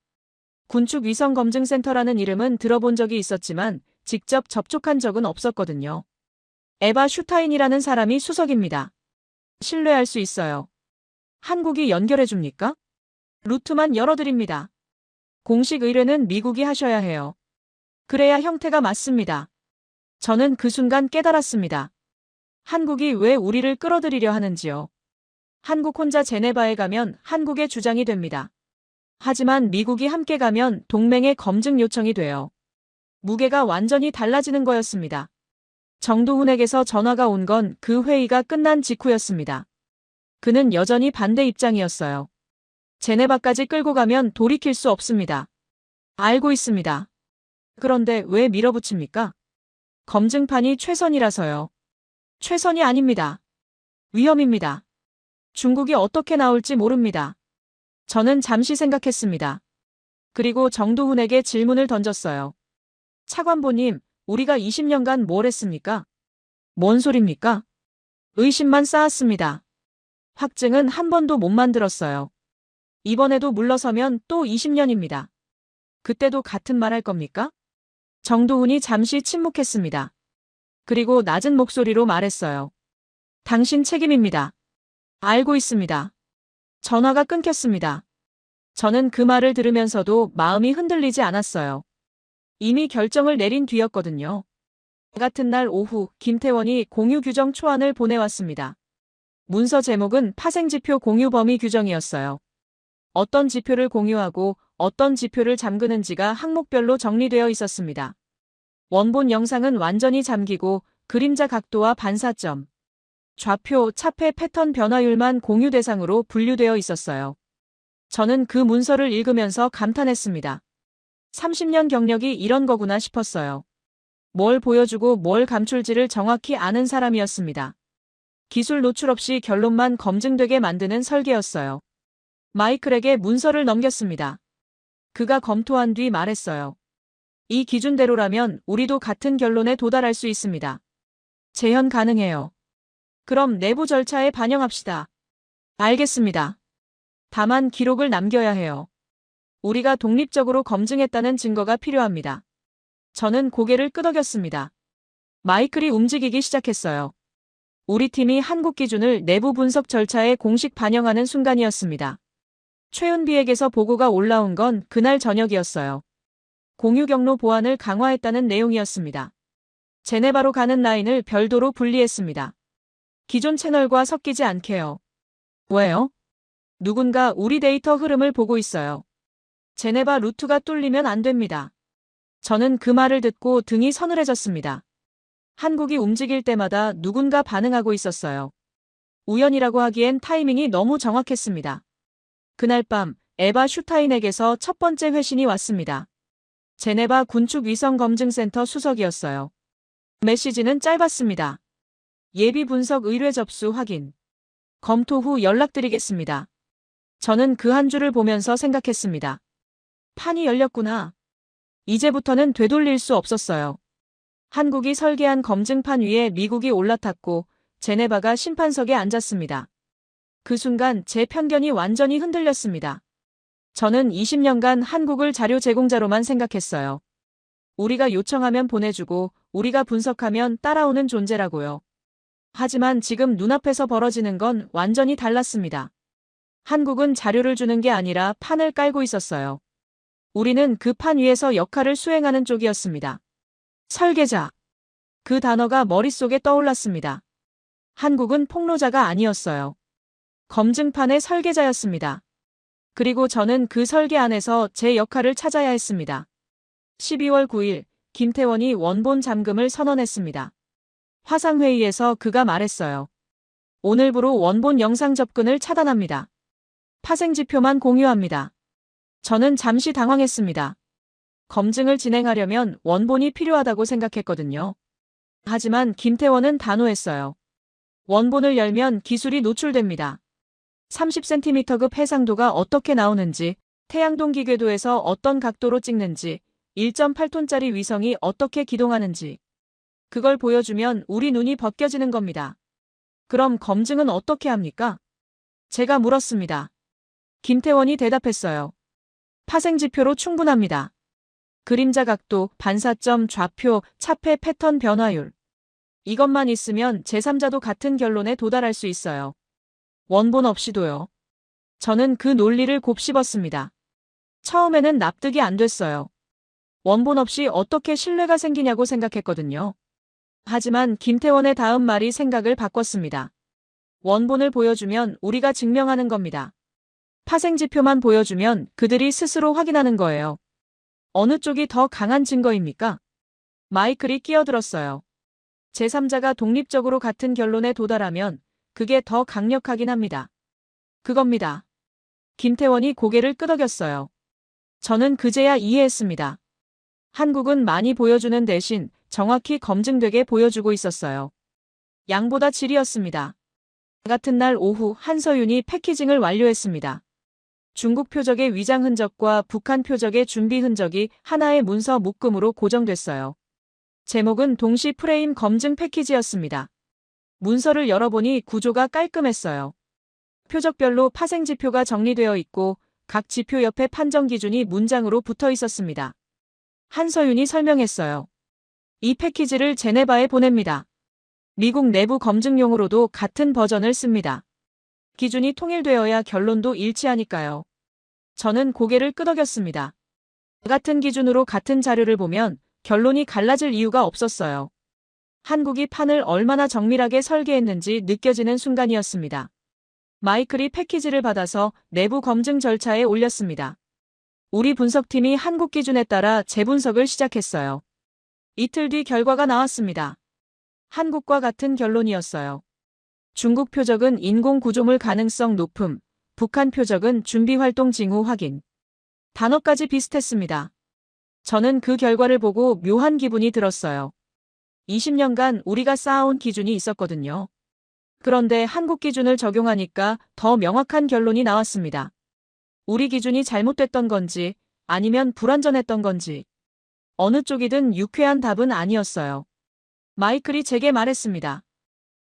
군축 위성검증센터라는 이름은 들어본 적이 있었지만 직접 접촉한 적은 없었거든요. 에바 슈타인이라는 사람이 수석입니다. 신뢰할 수 있어요. 한국이 연결해 줍니까? 루트만 열어드립니다. 공식 의뢰는 미국이 하셔야 해요. 그래야 형태가 맞습니다. 저는 그 순간 깨달았습니다. 한국이 왜 우리를 끌어들이려 하는지요. 한국 혼자 제네바에 가면 한국의 주장이 됩니다. 하지만 미국이 함께 가면 동맹의 검증 요청이 돼요. 무게가 완전히 달라지는 거였습니다. 정도훈에게서 전화가 온 건 그 회의가 끝난 직후였습니다. 그는 여전히 반대 입장이었어요. 제네바까지 끌고 가면 돌이킬 수 없습니다. 알고 있습니다. 그런데 왜 밀어붙입니까? 검증판이 최선이라서요. 최선이 아닙니다. 위험입니다. 중국이 어떻게 나올지 모릅니다. 저는 잠시 생각했습니다. 그리고 정도훈에게 질문을 던졌어요. 차관보님, 우리가 20년간 뭘 했습니까? 뭔 소립니까? 의심만 쌓았습니다. 확증은 한 번도 못 만들었어요. 이번에도 물러서면 또 20년입니다. 그때도 같은 말 할 겁니까? 정도훈이 잠시 침묵했습니다. 그리고 낮은 목소리로 말했어요. 당신 책임입니다. 알고 있습니다. 전화가 끊겼습니다. 저는 그 말을 들으면서도 마음이 흔들리지 않았어요. 이미 결정을 내린 뒤였거든요. 같은 날 오후 김태원이 공유 규정 초안을 보내왔습니다. 문서 제목은 파생지표 공유 범위 규정이었어요. 어떤 지표를 공유하고 어떤 지표를 잠그는지가 항목별로 정리되어 있었습니다. 원본 영상은 완전히 잠기고 그림자 각도와 반사점, 좌표, 차폐 패턴 변화율만 공유 대상으로 분류되어 있었어요. 저는 그 문서를 읽으면서 감탄했습니다. 30년 경력이 이런 거구나 싶었어요. 뭘 보여주고 뭘 감출지를 정확히 아는 사람이었습니다. 기술 노출 없이 결론만 검증되게 만드는 설계였어요. 마이클에게 문서를 넘겼습니다. 그가 검토한 뒤 말했어요. 이 기준대로라면 우리도 같은 결론에 도달할 수 있습니다. 재현 가능해요. 그럼 내부 절차에 반영합시다. 알겠습니다. 다만 기록을 남겨야 해요. 우리가 독립적으로 검증했다는 증거가 필요합니다. 저는 고개를 끄덕였습니다. 마이클이 움직이기 시작했어요. 우리 팀이 한국 기준을 내부 분석 절차에 공식 반영하는 순간이었습니다. 최은비에게서 보고가 올라온 건 그날 저녁이었어요. 공유 경로 보안을 강화했다는 내용이었습니다. 제네바로 가는 라인을 별도로 분리했습니다. 기존 채널과 섞이지 않게요. 왜요? 누군가 우리 데이터 흐름을 보고 있어요. 제네바 루트가 뚫리면 안 됩니다. 저는 그 말을 듣고 등이 서늘해졌습니다. 한국이 움직일 때마다 누군가 반응하고 있었어요. 우연이라고 하기엔 타이밍이 너무 정확했습니다. 그날 밤 에바 슈타인에게서 첫 번째 회신이 왔습니다. 제네바 군축 위성검증센터 수석이었어요. 메시지는 짧았습니다. 예비 분석 의뢰 접수 확인. 검토 후 연락드리겠습니다. 저는 그 한 줄을 보면서 생각했습니다. 판이 열렸구나. 이제부터는 되돌릴 수 없었어요. 한국이 설계한 검증판 위에 미국이 올라탔고 제네바가 심판석에 앉았습니다. 그 순간 제 편견이 완전히 흔들렸습니다. 저는 20년간 한국을 자료 제공자로만 생각했어요. 우리가 요청하면 보내주고 우리가 분석하면 따라오는 존재라고요. 하지만 지금 눈앞에서 벌어지는 건 완전히 달랐습니다. 한국은 자료를 주는 게 아니라 판을 깔고 있었어요. 우리는 그 판 위에서 역할을 수행하는 쪽이었습니다. 설계자. 그 단어가 머릿속에 떠올랐습니다. 한국은 폭로자가 아니었어요. 검증판의 설계자였습니다. 그리고 저는 그 설계 안에서 제 역할을 찾아야 했습니다. 12월 9일 김태원이 원본 잠금을 선언했습니다. 화상회의에서 그가 말했어요. 오늘부로 원본 영상 접근을 차단합니다. 파생지표만 공유합니다. 저는 잠시 당황했습니다. 검증을 진행하려면 원본이 필요하다고 생각했거든요. 하지만 김태원은 단호했어요. 원본을 열면 기술이 노출됩니다. 30cm급 해상도가 어떻게 나오는지, 태양동 기궤도에서 어떤 각도로 찍는지, 1.8톤짜리 위성이 어떻게 기동하는지. 그걸 보여주면 우리 눈이 벗겨지는 겁니다. 그럼 검증은 어떻게 합니까? 제가 물었습니다. 김태원이 대답했어요. 파생지표로 충분합니다. 그림자 각도, 반사점, 좌표, 차폐 패턴 변화율. 이것만 있으면 제3자도 같은 결론에 도달할 수 있어요. 원본 없이도요. 저는 그 논리를 곱씹었습니다. 처음에는 납득이 안 됐어요. 원본 없이 어떻게 신뢰가 생기냐고 생각했거든요. 하지만 김태원의 다음 말이 생각을 바꿨습니다. 원본을 보여주면 우리가 증명하는 겁니다. 파생지표만 보여주면 그들이 스스로 확인하는 거예요. 어느 쪽이 더 강한 증거입니까? 마이클이 끼어들었어요. 제3자가 독립적으로 같은 결론에 도달하면 그게 더 강력하긴 합니다. 그겁니다. 김태원이 고개를 끄덕였어요. 저는 그제야 이해했습니다. 한국은 많이 보여주는 대신 정확히 검증되게 보여주고 있었어요. 양보다 질이었습니다. 같은 날 오후 한서윤이 패키징을 완료했습니다. 중국 표적의 위장 흔적과 북한 표적의 준비 흔적이 하나의 문서 묶음으로 고정됐어요. 제목은 동시 프레임 검증 패키지였습니다. 문서를 열어보니 구조가 깔끔했어요. 표적별로 파생지표가 정리되어 있고 각 지표 옆에 판정 기준이 문장으로 붙어 있었습니다. 한서윤이 설명했어요. 이 패키지를 제네바에 보냅니다. 미국 내부 검증용으로도 같은 버전을 씁니다. 기준이 통일되어야 결론도 일치하니까요. 저는 고개를 끄덕였습니다. 같은 기준으로 같은 자료를 보면 결론이 갈라질 이유가 없었어요. 한국이 판을 얼마나 정밀하게 설계했는지 느껴지는 순간이었습니다. 마이클이 패키지를 받아서 내부 검증 절차에 올렸습니다. 우리 분석팀이 한국 기준에 따라 재분석을 시작했어요. 이틀 뒤 결과가 나왔습니다. 한국과 같은 결론이었어요. 중국 표적은 인공 구조물 가능성 높음, 북한 표적은 준비활동 징후 확인. 단어까지 비슷했습니다. 저는 그 결과를 보고 묘한 기분이 들었어요. 20년간 우리가 쌓아온 기준이 있었거든요. 그런데 한국 기준을 적용하니까 더 명확한 결론이 나왔습니다. 우리 기준이 잘못됐던 건지 아니면 불완전했던 건지 어느 쪽이든 유쾌한 답은 아니었어요. 마이클이 제게 말했습니다.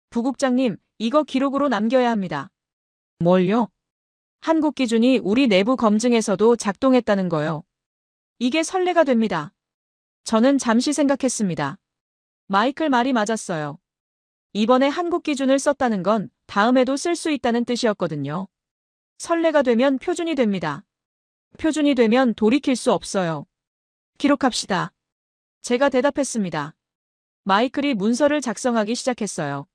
부국장님, 이거 기록으로 남겨야 합니다. 뭘요? 한국 기준이 우리 내부 검증에서도 작동했다는 거요. 이게 선례가 됩니다. 저는 잠시 생각했습니다. 마이클 말이 맞았어요. 이번에 한국 기준을 썼다는 건 다음에도 쓸 수 있다는 뜻이었거든요. 선례가 되면 표준이 됩니다. 표준이 되면 돌이킬 수 없어요. 기록합시다. 제가 대답했습니다. 마이클이 문서를 작성하기 시작했어요.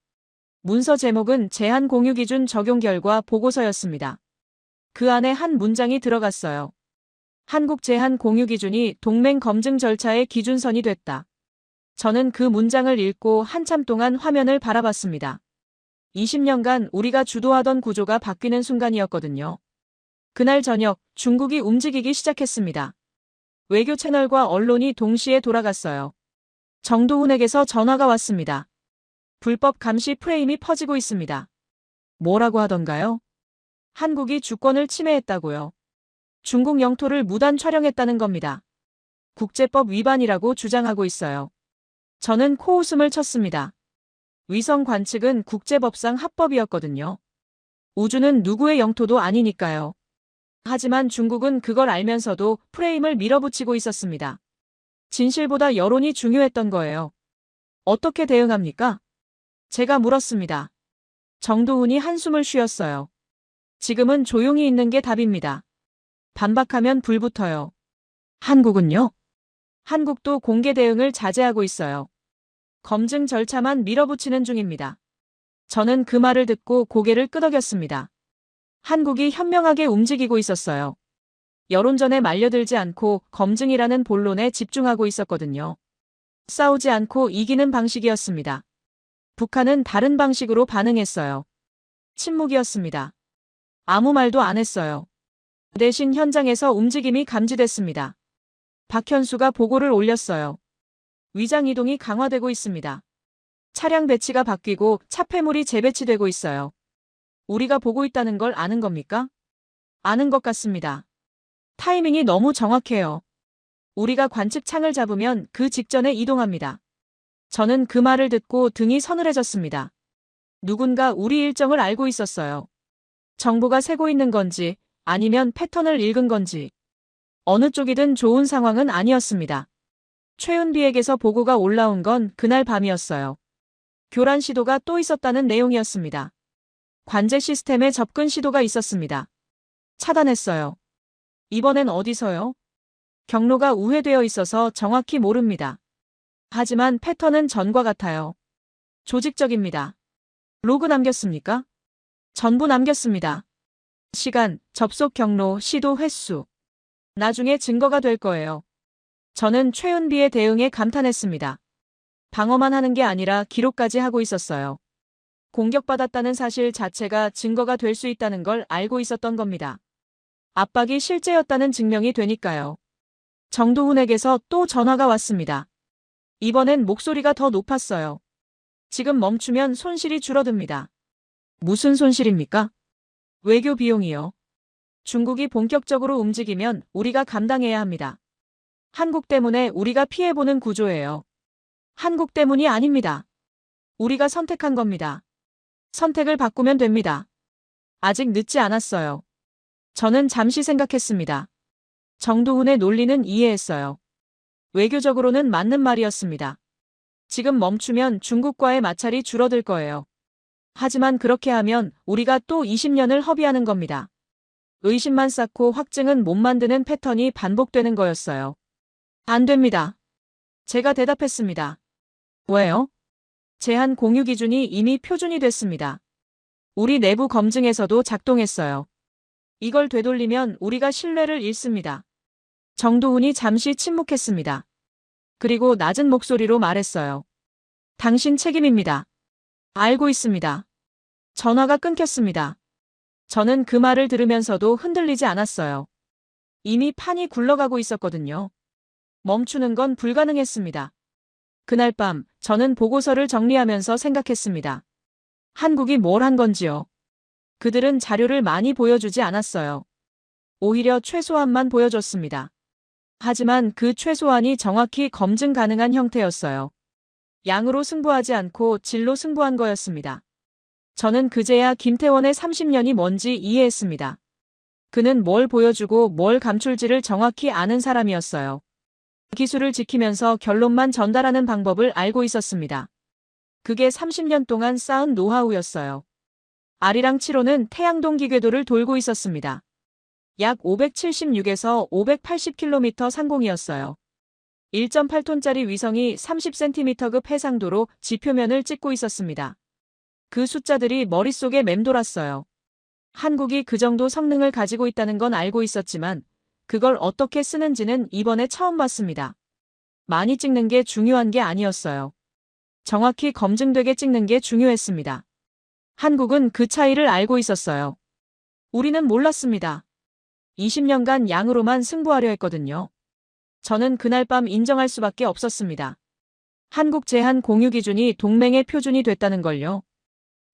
문서 제목은 제한 공유 기준 적용 결과 보고서였습니다. 그 안에 한 문장이 들어갔어요. 한국 제한 공유 기준이 동맹 검증 절차의 기준선이 됐다. 저는 그 문장을 읽고 한참 동안 화면을 바라봤습니다. 20년간 우리가 주도하던 구조가 바뀌는 순간이었거든요. 그날 저녁 중국이 움직이기 시작했습니다. 외교 채널과 언론이 동시에 돌아갔어요. 정도훈에게서 전화가 왔습니다. 불법 감시 프레임이 퍼지고 있습니다. 뭐라고 하던가요? 한국이 주권을 침해했다고요. 중국 영토를 무단 촬영했다는 겁니다. 국제법 위반이라고 주장하고 있어요. 저는 코웃음을 쳤습니다. 위성 관측은 국제법상 합법이었거든요. 우주는 누구의 영토도 아니니까요. 하지만 중국은 그걸 알면서도 프레임을 밀어붙이고 있었습니다. 진실보다 여론이 중요했던 거예요. 어떻게 대응합니까? 제가 물었습니다. 정도훈이 한숨을 쉬었어요. 지금은 조용히 있는 게 답입니다. 반박하면 불붙어요. 한국은요? 한국도 공개 대응을 자제하고 있어요. 검증 절차만 밀어붙이는 중입니다. 저는 그 말을 듣고 고개를 끄덕였습니다. 한국이 현명하게 움직이고 있었어요. 여론전에 말려들지 않고 검증이라는 본론에 집중하고 있었거든요. 싸우지 않고 이기는 방식이었습니다. 북한은 다른 방식으로 반응했어요. 침묵이었습니다. 아무 말도 안 했어요. 대신 현장에서 움직임이 감지됐습니다. 박현수가 보고를 올렸어요. 위장 이동이 강화되고 있습니다. 차량 배치가 바뀌고 차폐물이 재배치되고 있어요. 우리가 보고 있다는 걸 아는 겁니까? 아는 것 같습니다. 타이밍이 너무 정확해요. 우리가 관측창을 잡으면 그 직전에 이동합니다. 저는 그 말을 듣고 등이 서늘해졌습니다. 누군가 우리 일정을 알고 있었어요. 정보가 새고 있는 건지 아니면 패턴을 읽은 건지. 어느 쪽이든 좋은 상황은 아니었습니다. 최은비에게서 보고가 올라온 건 그날 밤이었어요. 교란 시도가 또 있었다는 내용이었습니다. 관제 시스템에 접근 시도가 있었습니다. 차단했어요. 이번엔 어디서요? 경로가 우회되어 있어서 정확히 모릅니다. 하지만 패턴은 전과 같아요. 조직적입니다. 로그 남겼습니까? 전부 남겼습니다. 시간, 접속 경로, 시도 횟수. 나중에 증거가 될 거예요. 저는 최은비의 대응에 감탄했습니다. 방어만 하는 게 아니라 기록까지 하고 있었어요. 공격받았다는 사실 자체가 증거가 될 수 있다는 걸 알고 있었던 겁니다. 압박이 실제였다는 증명이 되니까요. 정도훈에게서 또 전화가 왔습니다. 이번엔 목소리가 더 높았어요. 지금 멈추면 손실이 줄어듭니다. 무슨 손실입니까? 외교 비용이요. 중국이 본격적으로 움직이면 우리가 감당해야 합니다. 한국 때문에 우리가 피해보는 구조예요. 한국 때문이 아닙니다. 우리가 선택한 겁니다. 선택을 바꾸면 됩니다. 아직 늦지 않았어요. 저는 잠시 생각했습니다. 정도훈의 논리는 이해했어요. 외교적으로는 맞는 말이었습니다. 지금 멈추면 중국과의 마찰이 줄어들 거예요. 하지만 그렇게 하면 우리가 또 20년을 허비하는 겁니다. 의심만 쌓고 확증은 못 만드는 패턴이 반복되는 거였어요. 안 됩니다. 제가 대답했습니다. 왜요? 제한 공유 기준이 이미 표준이 됐습니다. 우리 내부 검증에서도 작동했어요. 이걸 되돌리면 우리가 신뢰를 잃습니다. 정도훈이 잠시 침묵했습니다. 그리고 낮은 목소리로 말했어요. 당신 책임입니다. 알고 있습니다. 전화가 끊겼습니다. 저는 그 말을 들으면서도 흔들리지 않았어요. 이미 판이 굴러가고 있었거든요. 멈추는 건 불가능했습니다. 그날 밤 저는 보고서를 정리하면서 생각했습니다. 한국이 뭘 한 건지요. 그들은 자료를 많이 보여주지 않았어요. 오히려 최소한만 보여줬습니다. 하지만 그 최소한이 정확히 검증 가능한 형태였어요. 양으로 승부하지 않고 질로 승부한 거였습니다. 저는 그제야 김태원의 30년이 뭔지 이해했습니다. 그는 뭘 보여주고 뭘 감출지를 정확히 아는 사람이었어요. 기술을 지키면서 결론만 전달하는 방법을 알고 있었습니다. 그게 30년 동안 쌓은 노하우였어요. 아리랑 7호는 태양동 기궤도를 돌고 있었습니다. 약 576에서 580km 상공이었어요. 1.8톤짜리 위성이 30cm급 해상도로 지표면을 찍고 있었습니다. 그 숫자들이 머릿속에 맴돌았어요. 한국이 그 정도 성능을 가지고 있다는 건 알고 있었지만 그걸 어떻게 쓰는지는 이번에 처음 봤습니다. 많이 찍는 게 중요한 게 아니었어요. 정확히 검증되게 찍는 게 중요했습니다. 한국은 그 차이를 알고 있었어요. 우리는 몰랐습니다. 20년간 양으로만 승부하려 했거든요. 저는 그날 밤 인정할 수밖에 없었습니다. 한국 제한 공유 기준이 동맹의 표준이 됐다는 걸요.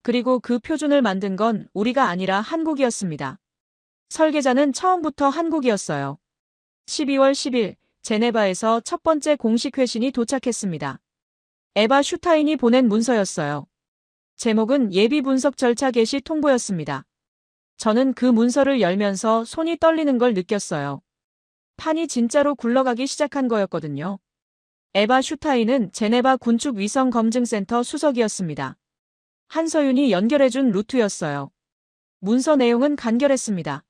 그리고 그 표준을 만든 건 우리가 아니라 한국이었습니다. 설계자는 처음부터 한국이었어요. 12월 10일 제네바에서 첫 번째 공식 회신이 도착했습니다. 에바 슈타인이 보낸 문서였어요. 제목은 예비 분석 절차 개시 통보였습니다. 저는 그 문서를 열면서 손이 떨리는 걸 느꼈어요. 판이 진짜로 굴러가기 시작한 거였거든요. 에바 슈타인은 제네바 군축 위성 검증센터 수석이었습니다. 한서윤이 연결해준 루트였어요. 문서 내용은 간결했습니다.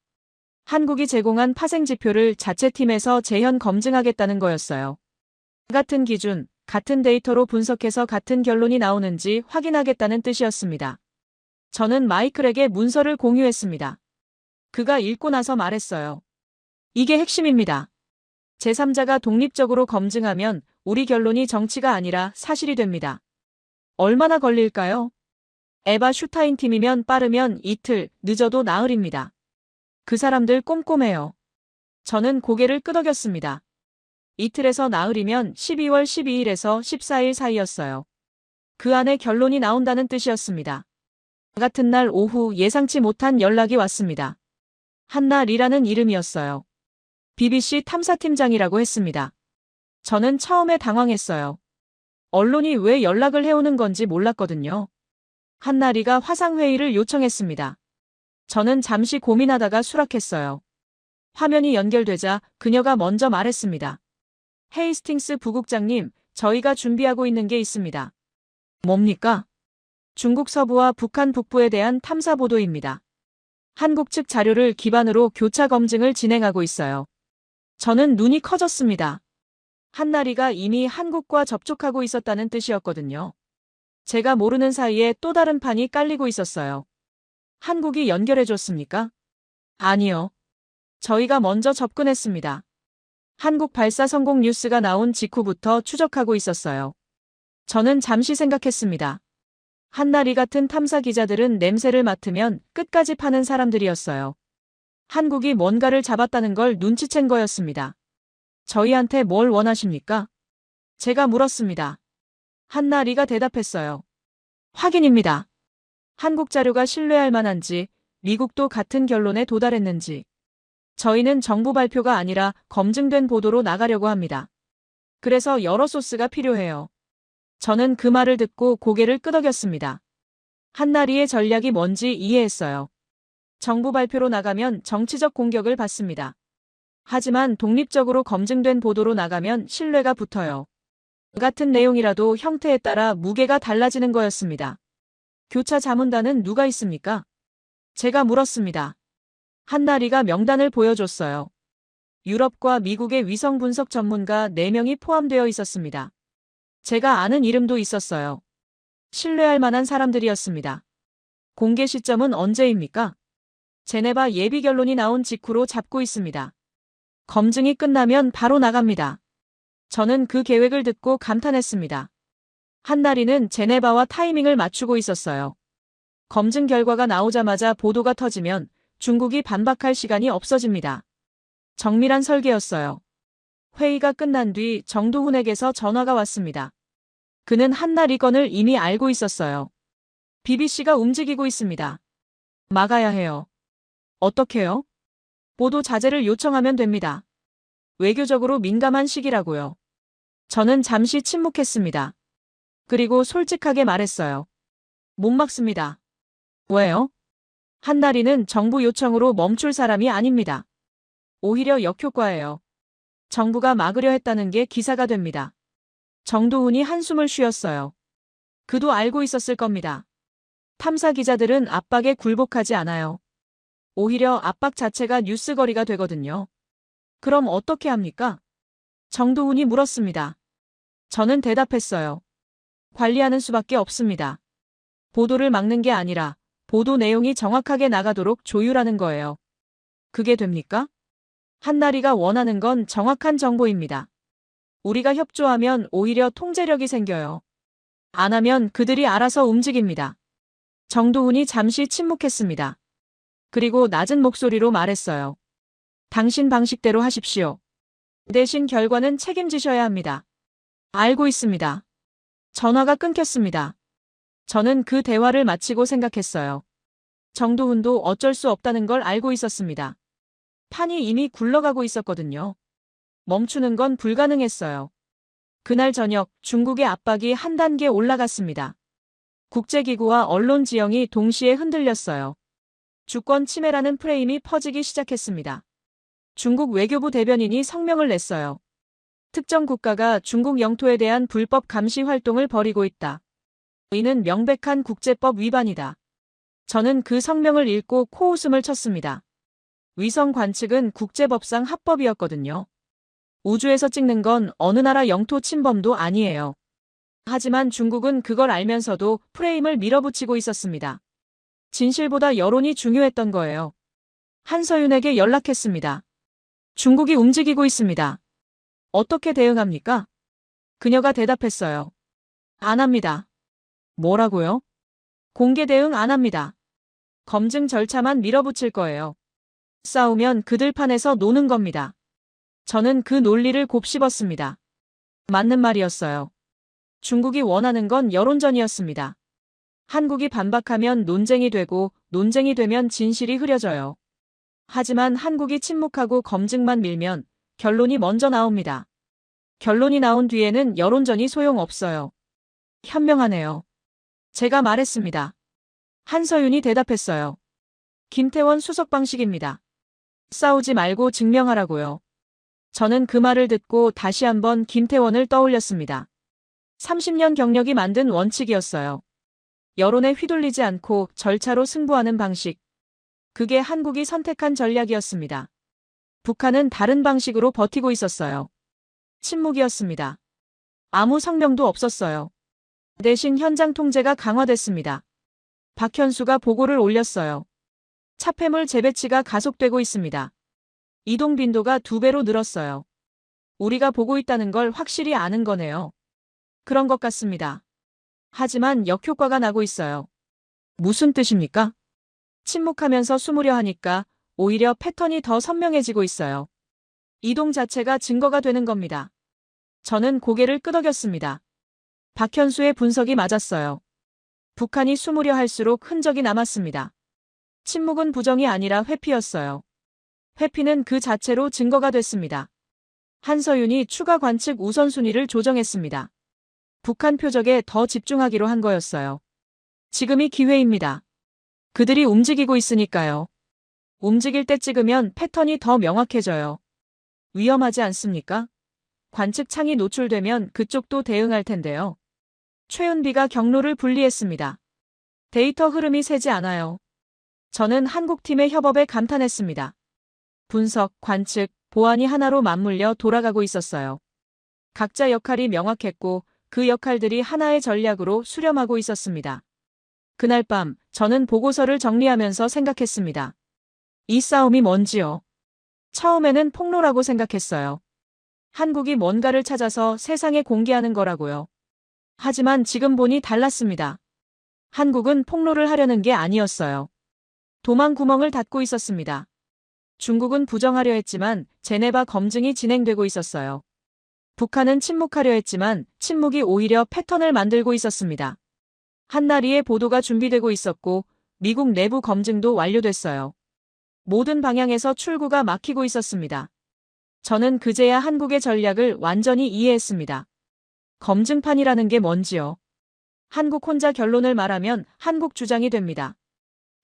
한국이 제공한 파생 지표를 자체 팀에서 재현 검증하겠다는 거였어요. 같은 기준, 같은 데이터로 분석해서 같은 결론이 나오는지 확인하겠다는 뜻이었습니다. 저는 마이클에게 문서를 공유했습니다. 그가 읽고 나서 말했어요. 이게 핵심입니다. 제3자가 독립적으로 검증하면 우리 결론이 정치가 아니라 사실이 됩니다. 얼마나 걸릴까요? 에바 슈타인 팀이면 빠르면 이틀, 늦어도 나흘입니다. 그 사람들 꼼꼼해요. 저는 고개를 끄덕였습니다. 이틀에서 나흘이면 12월 12일에서 14일 사이였어요. 그 안에 결론이 나온다는 뜻이었습니다. 같은 날 오후 예상치 못한 연락이 왔습니다. 한나 리라는 이름이었어요. BBC 탐사팀장이라고 했습니다. 저는 처음에 당황했어요. 언론이 왜 연락을 해오는 건지 몰랐거든요. 한나 리가 화상회의를 요청했습니다. 저는 잠시 고민하다가 수락했어요. 화면이 연결되자 그녀가 먼저 말했습니다. 헤이스팅스 부국장님, 저희가 준비하고 있는 게 있습니다. 뭡니까? 중국 서부와 북한 북부에 대한 탐사 보도입니다. 한국 측 자료를 기반으로 교차 검증을 진행하고 있어요. 저는 눈이 커졌습니다. 한나리가 이미 한국과 접촉하고 있었다는 뜻이었거든요. 제가 모르는 사이에 또 다른 판이 깔리고 있었어요. 한국이 연결해줬습니까? 아니요. 저희가 먼저 접근했습니다. 한국 발사 성공 뉴스가 나온 직후부터 추적하고 있었어요. 저는 잠시 생각했습니다. 한나리 같은 탐사 기자들은 냄새를 맡으면 끝까지 파는 사람들이었어요. 한국이 뭔가를 잡았다는 걸 눈치챈 거였습니다. 저희한테 뭘 원하십니까? 제가 물었습니다. 한나리가 대답했어요. 확인입니다. 한국 자료가 신뢰할 만한지, 미국도 같은 결론에 도달했는지. 저희는 정부 발표가 아니라 검증된 보도로 나가려고 합니다. 그래서 여러 소스가 필요해요. 저는 그 말을 듣고 고개를 끄덕였습니다. 한나리의 전략이 뭔지 이해했어요. 정부 발표로 나가면 정치적 공격을 받습니다. 하지만 독립적으로 검증된 보도로 나가면 신뢰가 붙어요. 같은 내용이라도 형태에 따라 무게가 달라지는 거였습니다. 교차 자문단은 누가 있습니까? 제가 물었습니다. 한나리가 명단을 보여줬어요. 유럽과 미국의 위성 분석 전문가 4명이 포함되어 있었습니다. 제가 아는 이름도 있었어요. 신뢰할 만한 사람들이었습니다. 공개 시점은 언제입니까? 제네바 예비 결론이 나온 직후로 잡고 있습니다. 검증이 끝나면 바로 나갑니다. 저는 그 계획을 듣고 감탄했습니다. 한나리는 제네바와 타이밍을 맞추고 있었어요. 검증 결과가 나오자마자 보도가 터지면 중국이 반박할 시간이 없어집니다. 정밀한 설계였어요. 회의가 끝난 뒤 정도훈에게서 전화가 왔습니다. 그는 한나리 건을 이미 알고 있었어요. BBC가 움직이고 있습니다. 막아야 해요. 어떻게요? 보도 자제를 요청하면 됩니다. 외교적으로 민감한 시기라고요. 저는 잠시 침묵했습니다. 그리고 솔직하게 말했어요. 못 막습니다. 왜요? 한나리는 정부 요청으로 멈출 사람이 아닙니다. 오히려 역효과예요. 정부가 막으려 했다는 게 기사가 됩니다. 정도훈이 한숨을 쉬었어요. 그도 알고 있었을 겁니다. 탐사 기자들은 압박에 굴복하지 않아요. 오히려 압박 자체가 뉴스거리가 되거든요. 그럼 어떻게 합니까? 정도훈이 물었습니다. 저는 대답했어요. 관리하는 수밖에 없습니다. 보도를 막는 게 아니라 보도 내용이 정확하게 나가도록 조율하는 거예요. 그게 됩니까? 한나리가 원하는 건 정확한 정보입니다. 우리가 협조하면 오히려 통제력이 생겨요. 안 하면 그들이 알아서 움직입니다. 정도훈이 잠시 침묵했습니다. 그리고 낮은 목소리로 말했어요. 당신 방식대로 하십시오. 대신 결과는 책임지셔야 합니다. 알고 있습니다. 전화가 끊겼습니다. 저는 그 대화를 마치고 생각했어요. 정도훈도 어쩔 수 없다는 걸 알고 있었습니다. 판이 이미 굴러가고 있었거든요. 멈추는 건 불가능했어요. 그날 저녁 중국의 압박이 한 단계 올라갔습니다. 국제기구와 언론 지형이 동시에 흔들렸어요. 주권 침해라는 프레임이 퍼지기 시작했습니다. 중국 외교부 대변인이 성명을 냈어요. 특정 국가가 중국 영토에 대한 불법 감시 활동을 벌이고 있다. 이는 명백한 국제법 위반이다. 저는 그 성명을 읽고 코웃음을 쳤습니다. 위성 관측은 국제법상 합법이었거든요. 우주에서 찍는 건 어느 나라 영토 침범도 아니에요. 하지만 중국은 그걸 알면서도 프레임을 밀어붙이고 있었습니다. 진실보다 여론이 중요했던 거예요. 한서윤에게 연락했습니다. 중국이 움직이고 있습니다. 어떻게 대응합니까? 그녀가 대답했어요. 안 합니다. 뭐라고요? 공개 대응 안 합니다. 검증 절차만 밀어붙일 거예요. 싸우면 그들 판에서 노는 겁니다. 저는 그 논리를 곱씹었습니다. 맞는 말이었어요. 중국이 원하는 건 여론전이었습니다. 한국이 반박하면 논쟁이 되고 논쟁이 되면 진실이 흐려져요. 하지만 한국이 침묵하고 검증만 밀면 결론이 먼저 나옵니다. 결론이 나온 뒤에는 여론전이 소용없어요. 현명하네요. 제가 말했습니다. 한서윤이 대답했어요. 김태원 수석 방식입니다. 싸우지 말고 증명하라고요. 저는 그 말을 듣고 다시 한번 김태원을 떠올렸습니다. 30년 경력이 만든 원칙이었어요. 여론에 휘둘리지 않고 절차로 승부하는 방식. 그게 한국이 선택한 전략이었습니다. 북한은 다른 방식으로 버티고 있었어요. 침묵이었습니다. 아무 성명도 없었어요. 대신 현장 통제가 강화됐습니다. 박현수가 보고를 올렸어요. 차폐물 재배치가 가속되고 있습니다. 이동 빈도가 2배로 늘었어요. 우리가 보고 있다는 걸 확실히 아는 거네요. 그런 것 같습니다. 하지만 역효과가 나고 있어요. 무슨 뜻입니까? 침묵하면서 숨으려 하니까 오히려 패턴이 더 선명해지고 있어요. 이동 자체가 증거가 되는 겁니다. 저는 고개를 끄덕였습니다. 박현수의 분석이 맞았어요. 북한이 숨으려 할수록 흔적이 남았습니다. 침묵은 부정이 아니라 회피였어요. 회피는 그 자체로 증거가 됐습니다. 한서윤이 추가 관측 우선순위를 조정했습니다. 북한 표적에 더 집중하기로 한 거였어요. 지금이 기회입니다. 그들이 움직이고 있으니까요. 움직일 때 찍으면 패턴이 더 명확해져요. 위험하지 않습니까? 관측창이 노출되면 그쪽도 대응할 텐데요. 최은비가 경로를 분리했습니다. 데이터 흐름이 새지 않아요. 저는 한국팀의 협업에 감탄했습니다. 분석, 관측, 보안이 하나로 맞물려 돌아가고 있었어요. 각자 역할이 명확했고 그 역할들이 하나의 전략으로 수렴하고 있었습니다. 그날 밤 저는 보고서를 정리하면서 생각했습니다. 이 싸움이 뭔지요? 처음에는 폭로라고 생각했어요. 한국이 뭔가를 찾아서 세상에 공개하는 거라고요. 하지만 지금 보니 달랐습니다. 한국은 폭로를 하려는 게 아니었어요. 도망 구멍을 닫고 있었습니다. 중국은 부정하려 했지만 제네바 검증이 진행되고 있었어요. 북한은 침묵하려 했지만 침묵이 오히려 패턴을 만들고 있었습니다. 한나리의 보도가 준비되고 있었고 미국 내부 검증도 완료됐어요. 모든 방향에서 출구가 막히고 있었습니다. 저는 그제야 한국의 전략을 완전히 이해했습니다. 검증판이라는 게 뭔지요? 한국 혼자 결론을 말하면 한국 주장이 됩니다.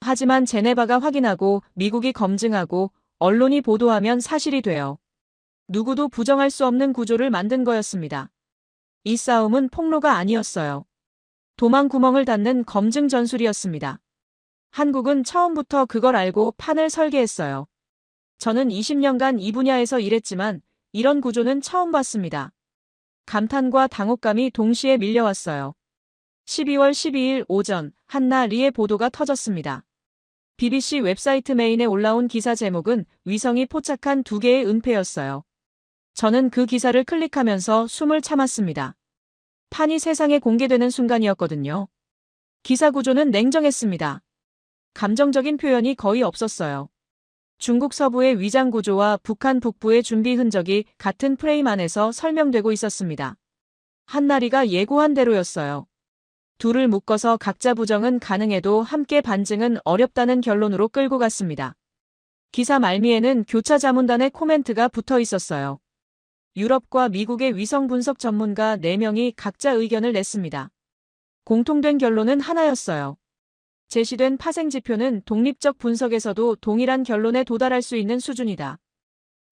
하지만 제네바가 확인하고 미국이 검증하고 언론이 보도하면 사실이 돼요. 누구도 부정할 수 없는 구조를 만든 거였습니다. 이 싸움은 폭로가 아니었어요. 도망 구멍을 닫는 검증 전술이었습니다. 한국은 처음부터 그걸 알고 판을 설계했어요. 저는 20년간 이 분야에서 일했지만 이런 구조는 처음 봤습니다. 감탄과 당혹감이 동시에 밀려왔어요. 12월 12일 오전 한나 리의 보도가 터졌습니다. BBC 웹사이트 메인에 올라온 기사 제목은 위성이 포착한 2개의 은폐였어요. 저는 그 기사를 클릭하면서 숨을 참았습니다. 판이 세상에 공개되는 순간이었거든요. 기사 구조는 냉정했습니다. 감정적인 표현이 거의 없었어요. 중국 서부의 위장 구조와 북한 북부의 준비 흔적이 같은 프레임 안에서 설명되고 있었습니다. 한나리가 예고한 대로였어요. 둘을 묶어서 각자 부정은 가능해도 함께 반증은 어렵다는 결론으로 끌고 갔습니다. 기사 말미에는 교차 자문단의 코멘트가 붙어 있었어요. 유럽과 미국의 위성 분석 전문가 4명이 각자 의견을 냈습니다. 공통된 결론은 하나였어요. 제시된 파생지표는 독립적 분석에서도 동일한 결론에 도달할 수 있는 수준이다.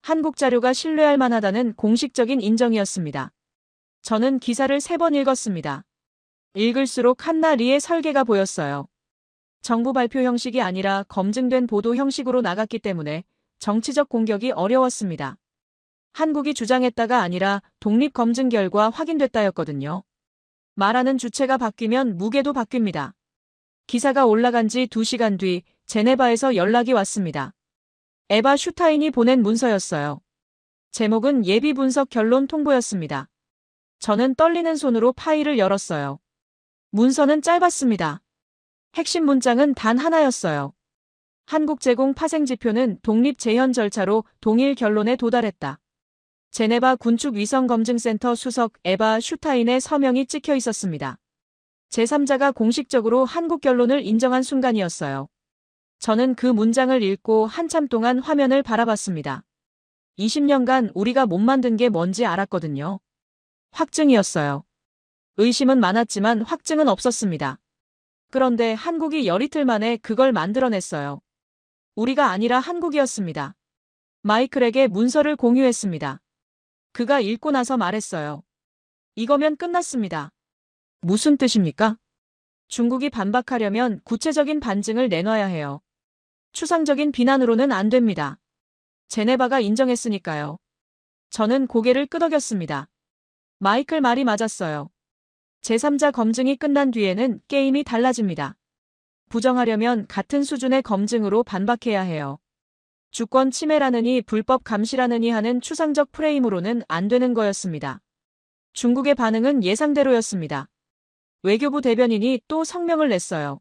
한국 자료가 신뢰할 만하다는 공식적인 인정이었습니다. 저는 기사를 3번 읽었습니다. 읽을수록 한나 리의 설계가 보였어요. 정부 발표 형식이 아니라 검증된 보도 형식으로 나갔기 때문에 정치적 공격이 어려웠습니다. 한국이 주장했다가 아니라 독립검증 결과 확인됐다였거든요. 말하는 주체가 바뀌면 무게도 바뀝니다. 기사가 올라간 지 2시간 뒤 제네바에서 연락이 왔습니다. 에바 슈타인이 보낸 문서였어요. 제목은 예비 분석 결론 통보였습니다. 저는 떨리는 손으로 파일을 열었어요. 문서는 짧았습니다. 핵심 문장은 단 하나였어요. 한국 제공 파생지표는 독립 재현 절차로 동일 결론에 도달했다. 제네바 군축 위성검증센터 수석 에바 슈타인의 서명이 찍혀 있었습니다. 제3자가 공식적으로 한국 결론을 인정한 순간이었어요. 저는 그 문장을 읽고 한참 동안 화면을 바라봤습니다. 20년간 우리가 못 만든 게 뭔지 알았거든요. 확증이었어요. 의심은 많았지만 확증은 없었습니다. 그런데 한국이 열이틀 만에 그걸 만들어냈어요. 우리가 아니라 한국이었습니다. 마이클에게 문서를 공유했습니다. 그가 읽고 나서 말했어요. 이거면 끝났습니다. 무슨 뜻입니까? 중국이 반박하려면 구체적인 반증을 내놔야 해요. 추상적인 비난으로는 안 됩니다. 제네바가 인정했으니까요. 저는 고개를 끄덕였습니다. 마이클 말이 맞았어요. 제3자 검증이 끝난 뒤에는 게임이 달라집니다. 부정하려면 같은 수준의 검증으로 반박해야 해요. 주권 침해라느니 불법 감시라느니 하는 추상적 프레임으로는 안 되는 거였습니다. 중국의 반응은 예상대로였습니다. 외교부 대변인이 또 성명을 냈어요.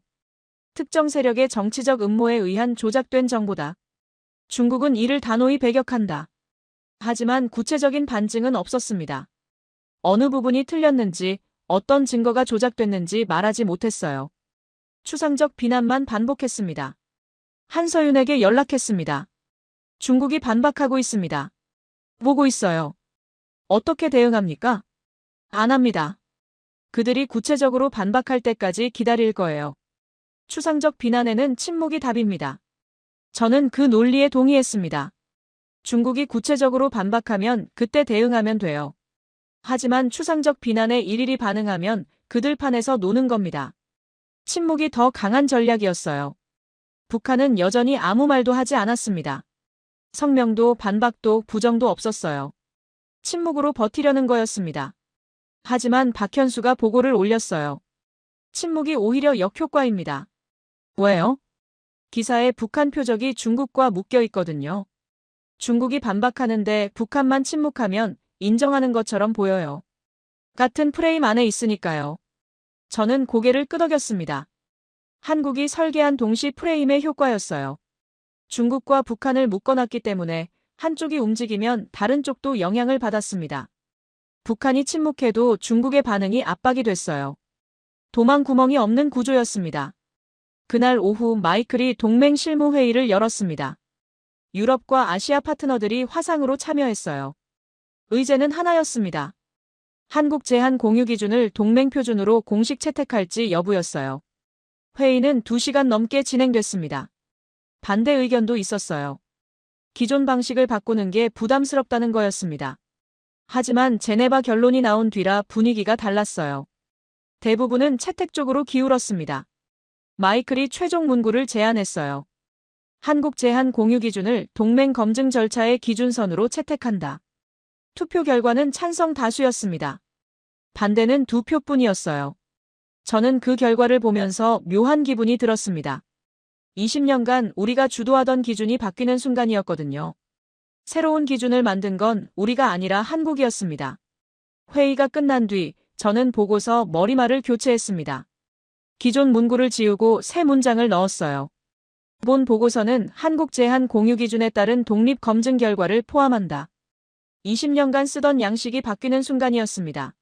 특정 세력의 정치적 음모에 의한 조작된 정보다. 중국은 이를 단호히 배격한다. 하지만 구체적인 반증은 없었습니다. 어느 부분이 틀렸는지, 어떤 증거가 조작됐는지 말하지 못했어요. 추상적 비난만 반복했습니다. 한서윤에게 연락했습니다. 중국이 반박하고 있습니다. 보고 있어요. 어떻게 대응합니까? 안 합니다. 그들이 구체적으로 반박할 때까지 기다릴 거예요. 추상적 비난에는 침묵이 답입니다. 저는 그 논리에 동의했습니다. 중국이 구체적으로 반박하면 그때 대응하면 돼요. 하지만 추상적 비난에 일일이 반응하면 그들 판에서 노는 겁니다. 침묵이 더 강한 전략이었어요. 북한은 여전히 아무 말도 하지 않았습니다. 성명도 반박도 부정도 없었어요. 침묵으로 버티려는 거였습니다. 하지만 박현수가 보고를 올렸어요. 침묵이 오히려 역효과입니다. 왜요? 기사에 북한 표적이 중국과 묶여 있거든요. 중국이 반박하는데 북한만 침묵하면 인정하는 것처럼 보여요. 같은 프레임 안에 있으니까요. 저는 고개를 끄덕였습니다. 한국이 설계한 동시 프레임의 효과였어요. 중국과 북한을 묶어놨기 때문에 한쪽이 움직이면 다른 쪽도 영향을 받았습니다. 북한이 침묵해도 중국의 반응이 압박이 됐어요. 도망 구멍이 없는 구조였습니다. 그날 오후 마이클이 동맹 실무회의를 열었습니다. 유럽과 아시아 파트너들이 화상으로 참여했어요. 의제는 하나였습니다. 한국 제한 공유 기준을 동맹 표준으로 공식 채택할지 여부였어요. 회의는 2시간 넘게 진행됐습니다. 반대 의견도 있었어요. 기존 방식을 바꾸는 게 부담스럽다는 거였습니다. 하지만 제네바 결론이 나온 뒤라 분위기가 달랐어요. 대부분은 채택 쪽으로 기울었습니다. 마이클이 최종 문구를 제안했어요. 한국 제한 공유 기준을 동맹 검증 절차의 기준선으로 채택한다. 투표 결과는 찬성 다수였습니다. 반대는 2표뿐이었어요. 저는 그 결과를 보면서 묘한 기분이 들었습니다. 20년간 우리가 주도하던 기준이 바뀌는 순간이었거든요. 새로운 기준을 만든 건 우리가 아니라 한국이었습니다. 회의가 끝난 뒤 저는 보고서 머리말을 교체했습니다. 기존 문구를 지우고 새 문장을 넣었어요. 본 보고서는 한국 제한 공유 기준에 따른 독립 검증 결과를 포함한다. 20년간 쓰던 양식이 바뀌는 순간이었습니다.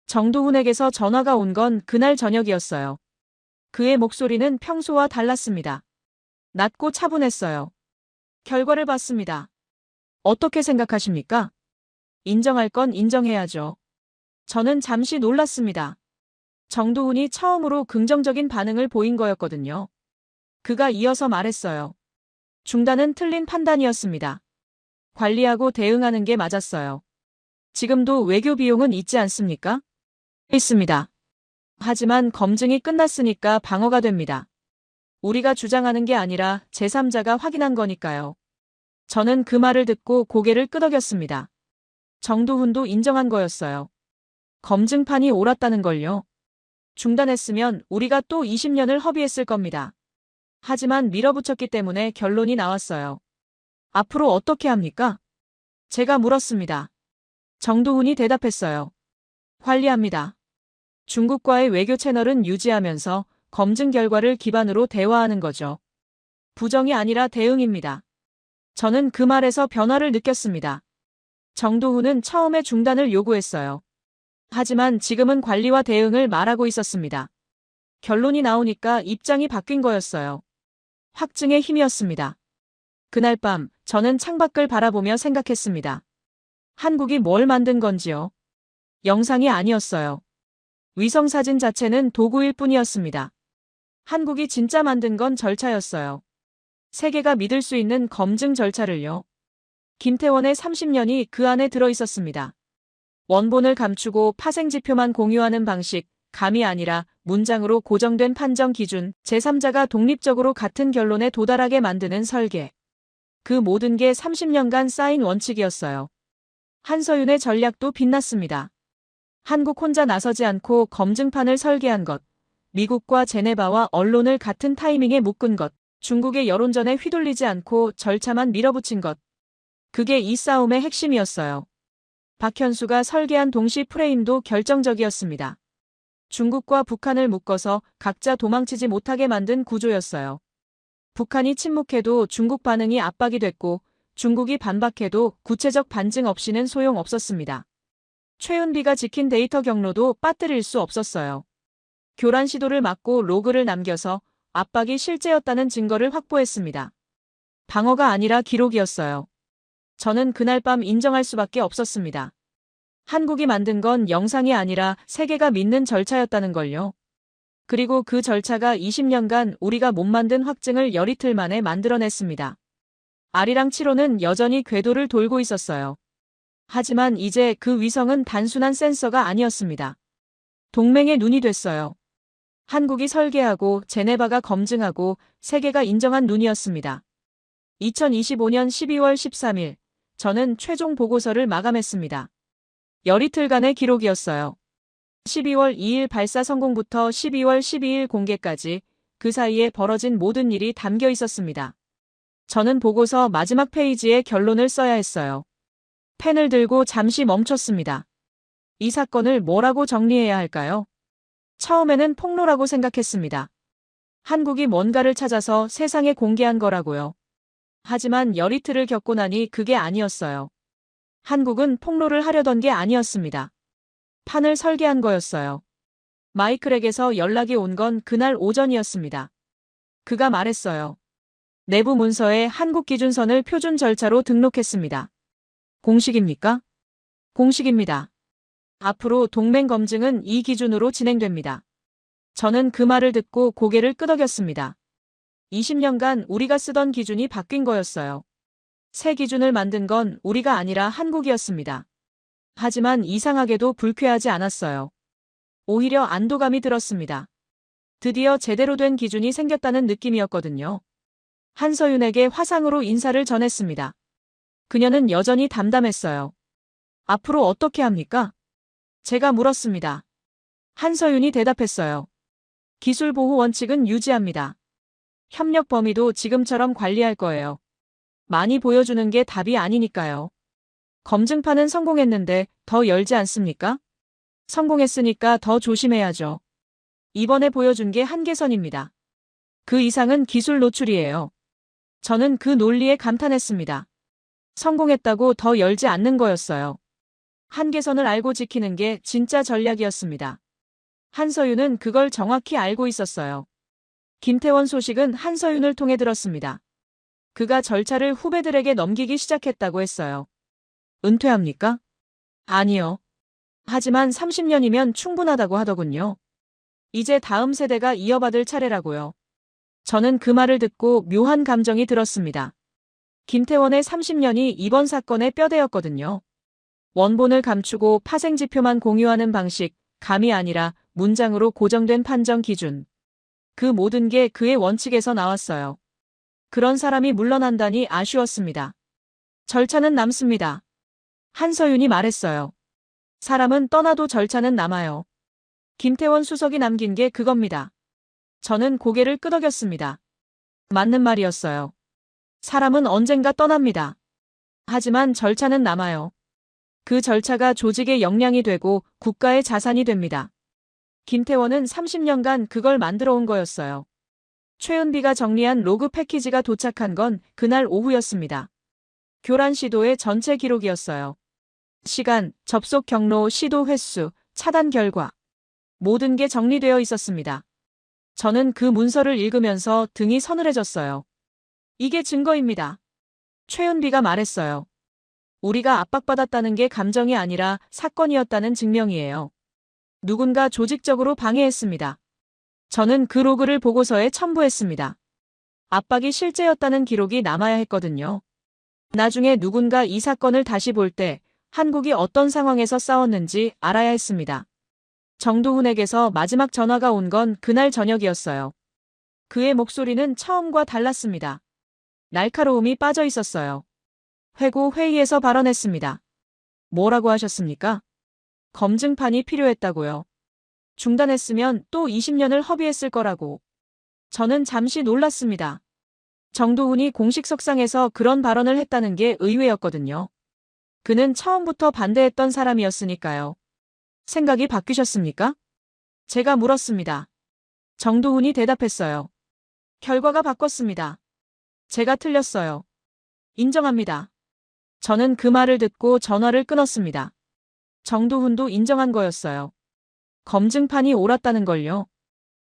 정도훈에게서 전화가 온 건 그날 저녁이었어요. 그의 목소리는 평소와 달랐습니다. 낮고 차분했어요. 결과를 봤습니다. 어떻게 생각하십니까? 인정할 건 인정해야죠. 저는 잠시 놀랐습니다. 정도훈이 처음으로 긍정적인 반응을 보인 거였거든요. 그가 이어서 말했어요. 중단은 틀린 판단이었습니다. 관리하고 대응하는 게 맞았어요. 지금도 외교 비용은 있지 않습니까? 있습니다. 하지만 검증이 끝났으니까 방어가 됩니다. 우리가 주장하는 게 아니라 제3자가 확인한 거니까요. 저는 그 말을 듣고 고개를 끄덕였습니다. 정도훈도 인정한 거였어요. 검증판이 옳았다는 걸요. 중단했으면 우리가 또 20년을 허비했을 겁니다. 하지만 밀어붙였기 때문에 결론이 나왔어요. 앞으로 어떻게 합니까? 제가 물었습니다. 정도훈이 대답했어요. 관리합니다. 중국과의 외교 채널은 유지하면서 검증 결과를 기반으로 대화하는 거죠. 부정이 아니라 대응입니다. 저는 그 말에서 변화를 느꼈습니다. 정도훈은 처음에 중단을 요구했어요. 하지만 지금은 관리와 대응을 말하고 있었습니다. 결론이 나오니까 입장이 바뀐 거였어요. 확증의 힘이었습니다. 그날 밤 저는 창밖을 바라보며 생각했습니다. 한국이 뭘 만든 건지요? 영상이 아니었어요. 위성사진 자체는 도구일 뿐이었습니다. 한국이 진짜 만든 건 절차였어요. 세계가 믿을 수 있는 검증 절차를요. 김태원의 30년이 그 안에 들어 있었습니다. 원본을 감추고 파생지표만 공유하는 방식, 감이 아니라 문장으로 고정된 판정 기준, 제3자가 독립적으로 같은 결론에 도달하게 만드는 설계. 그 모든 게 30년간 쌓인 원칙이었어요. 한서윤의 전략도 빛났습니다. 한국 혼자 나서지 않고 검증판을 설계한 것, 미국과 제네바와 언론을 같은 타이밍에 묶은 것, 중국의 여론전에 휘둘리지 않고 절차만 밀어붙인 것. 그게 이 싸움의 핵심이었어요. 박현수가 설계한 동시 프레임도 결정적이었습니다. 중국과 북한을 묶어서 각자 도망치지 못하게 만든 구조였어요. 북한이 침묵해도 중국 반응이 압박이 됐고 중국이 반박해도 구체적 반증 없이는 소용없었습니다. 최은비가 지킨 데이터 경로도 빠뜨릴 수 없었어요. 교란 시도를 막고 로그를 남겨서 압박이 실제였다는 증거를 확보했습니다. 방어가 아니라 기록이었어요. 저는 그날 밤 인정할 수밖에 없었습니다. 한국이 만든 건 영상이 아니라 세계가 믿는 절차였다는 걸요. 그리고 그 절차가 20년간 우리가 못 만든 확증을 열이틀 만에 만들어냈습니다. 아리랑 7호는 여전히 궤도를 돌고 있었어요. 하지만 이제 그 위성은 단순한 센서가 아니었습니다. 동맹의 눈이 됐어요. 한국이 설계하고 제네바가 검증하고 세계가 인정한 눈이었습니다. 2025년 12월 13일, 저는 최종 보고서를 마감했습니다. 열이틀간의 기록이었어요. 12월 2일 발사 성공부터 12월 12일 공개까지 그 사이에 벌어진 모든 일이 담겨 있었습니다. 저는 보고서 마지막 페이지에 결론을 써야 했어요. 펜을 들고 잠시 멈췄습니다. 이 사건을 뭐라고 정리해야 할까요? 처음에는 폭로라고 생각했습니다. 한국이 뭔가를 찾아서 세상에 공개한 거라고요. 하지만 열이틀을 겪고 나니 그게 아니었어요. 한국은 폭로를 하려던 게 아니었습니다. 판을 설계한 거였어요. 마이클에게서 연락이 온 건 그날 오전이었습니다. 그가 말했어요. 내부 문서에 한국 기준선을 표준 절차로 등록했습니다. 공식입니까? 공식입니다. 앞으로 동맹 검증은 이 기준으로 진행됩니다. 저는 그 말을 듣고 고개를 끄덕였습니다. 20년간 우리가 쓰던 기준이 바뀐 거였어요. 새 기준을 만든 건 우리가 아니라 한국이었습니다. 하지만 이상하게도 불쾌하지 않았어요. 오히려 안도감이 들었습니다. 드디어 제대로 된 기준이 생겼다는 느낌이었거든요. 한서윤에게 화상으로 인사를 전했습니다. 그녀는 여전히 담담했어요. 앞으로 어떻게 합니까? 제가 물었습니다. 한서윤이 대답했어요. 기술 보호 원칙은 유지합니다. 협력 범위도 지금처럼 관리할 거예요. 많이 보여주는 게 답이 아니니까요. 검증판은 성공했는데 더 열지 않습니까? 성공했으니까 더 조심해야죠. 이번에 보여준 게 한계선입니다. 그 이상은 기술 노출이에요. 저는 그 논리에 감탄했습니다. 성공했다고 더 열지 않는 거였어요. 한계선을 알고 지키는 게 진짜 전략이었습니다. 한서윤은 그걸 정확히 알고 있었어요. 김태원 소식은 한서윤을 통해 들었습니다. 그가 절차를 후배들에게 넘기기 시작했다고 했어요. 은퇴합니까? 아니요. 하지만 30년이면 충분하다고 하더군요. 이제 다음 세대가 이어받을 차례라고요. 저는 그 말을 듣고 묘한 감정이 들었습니다. 김태원의 30년이 이번 사건의 뼈대였거든요. 원본을 감추고 파생지표만 공유하는 방식, 감이 아니라 문장으로 고정된 판정 기준. 그 모든 게 그의 원칙에서 나왔어요. 그런 사람이 물러난다니 아쉬웠습니다. 절차는 남습니다. 한서윤이 말했어요. 사람은 떠나도 절차는 남아요. 김태원 수석이 남긴 게 그겁니다. 저는 고개를 끄덕였습니다. 맞는 말이었어요. 사람은 언젠가 떠납니다. 하지만 절차는 남아요. 그 절차가 조직의 역량이 되고 국가의 자산이 됩니다. 김태원은 30년간 그걸 만들어 온 거였어요. 최은비가 정리한 로그 패키지가 도착한 건 그날 오후였습니다. 교란 시도의 전체 기록이었어요. 시간, 접속 경로, 시도 횟수, 차단 결과. 모든 게 정리되어 있었습니다. 저는 그 문서를 읽으면서 등이 서늘해졌어요. 이게 증거입니다. 최은비가 말했어요. 우리가 압박받았다는 게 감정이 아니라 사건이었다는 증명이에요. 누군가 조직적으로 방해했습니다. 저는 그 로그를 보고서에 첨부했습니다. 압박이 실제였다는 기록이 남아야 했거든요. 나중에 누군가 이 사건을 다시 볼 때 한국이 어떤 상황에서 싸웠는지 알아야 했습니다. 정도훈에게서 마지막 전화가 온 건 그날 저녁이었어요. 그의 목소리는 처음과 달랐습니다. 날카로움이 빠져 있었어요. 회고 회의에서 발언했습니다. 뭐라고 하셨습니까? 검증판이 필요했다고요. 중단했으면 또 20년을 허비했을 거라고. 저는 잠시 놀랐습니다. 정도훈이 공식석상에서 그런 발언을 했다는 게 의외였거든요. 그는 처음부터 반대했던 사람이었으니까요. 생각이 바뀌셨습니까? 제가 물었습니다. 정도훈이 대답했어요. 결과가 바꿨습니다. 제가 틀렸어요. 인정합니다. 저는 그 말을 듣고 전화를 끊었습니다. 정도훈도 인정한 거였어요. 검증판이 옳았다는 걸요.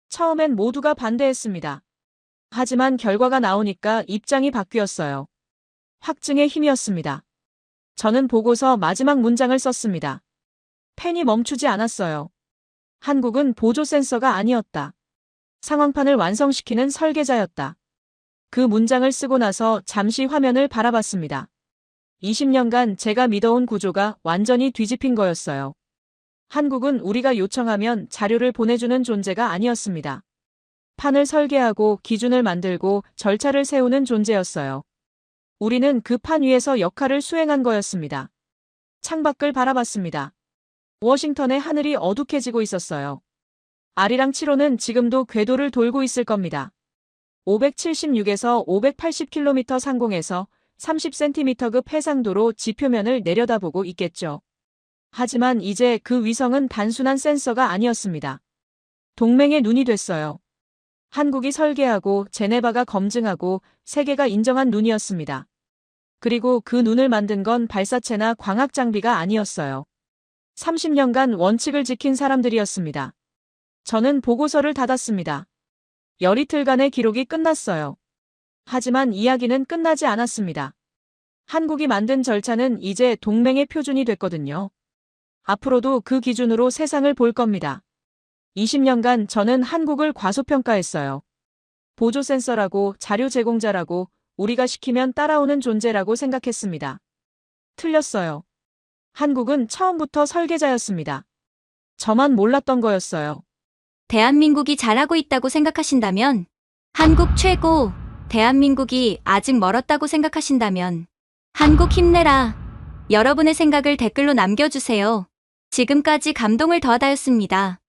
처음엔 모두가 반대했습니다. 하지만 결과가 나오니까 입장이 바뀌었어요. 확증의 힘이었습니다. 저는 보고서 마지막 문장을 썼습니다. 펜이 멈추지 않았어요. 한국은 보조 센서가 아니었다. 상황판을 완성시키는 설계자였다. 그 문장을 쓰고 나서 잠시 화면을 바라봤습니다. 20년간 제가 믿어온 구조가 완전히 뒤집힌 거였어요. 한국은 우리가 요청하면 자료를 보내주는 존재가 아니었습니다. 판을 설계하고 기준을 만들고 절차를 세우는 존재였어요. 우리는 그 판 위에서 역할을 수행한 거였습니다. 창밖을 바라봤습니다. 워싱턴의 하늘이 어둑해지고 있었어요. 아리랑 7호는 지금도 궤도를 돌고 있을 겁니다. 576에서 580km 상공에서 30cm급 해상도로 지표면을 내려다보고 있겠죠. 하지만 이제 그 위성은 단순한 센서가 아니었습니다. 동맹의 눈이 됐어요. 한국이 설계하고 제네바가 검증하고 세계가 인정한 눈이었습니다. 그리고 그 눈을 만든 건 발사체나 광학 장비가 아니었어요. 30년간 원칙을 지킨 사람들이었습니다. 저는 보고서를 닫았습니다. 열이틀간의 기록이 끝났어요. 하지만 이야기는 끝나지 않았습니다. 한국이 만든 절차는 이제 동맹의 표준이 됐거든요. 앞으로도 그 기준으로 세상을 볼 겁니다. 20년간 저는 한국을 과소평가했어요. 보조 센서라고, 자료 제공자라고, 우리가 시키면 따라오는 존재라고 생각했습니다. 틀렸어요. 한국은 처음부터 설계자였습니다. 저만 몰랐던 거였어요. 대한민국이 잘하고 있다고 생각하신다면, 한국 최고, 대한민국이 아직 멀었다고 생각하신다면, 한국 힘내라. 여러분의 생각을 댓글로 남겨주세요. 지금까지 감동을 더하다였습니다.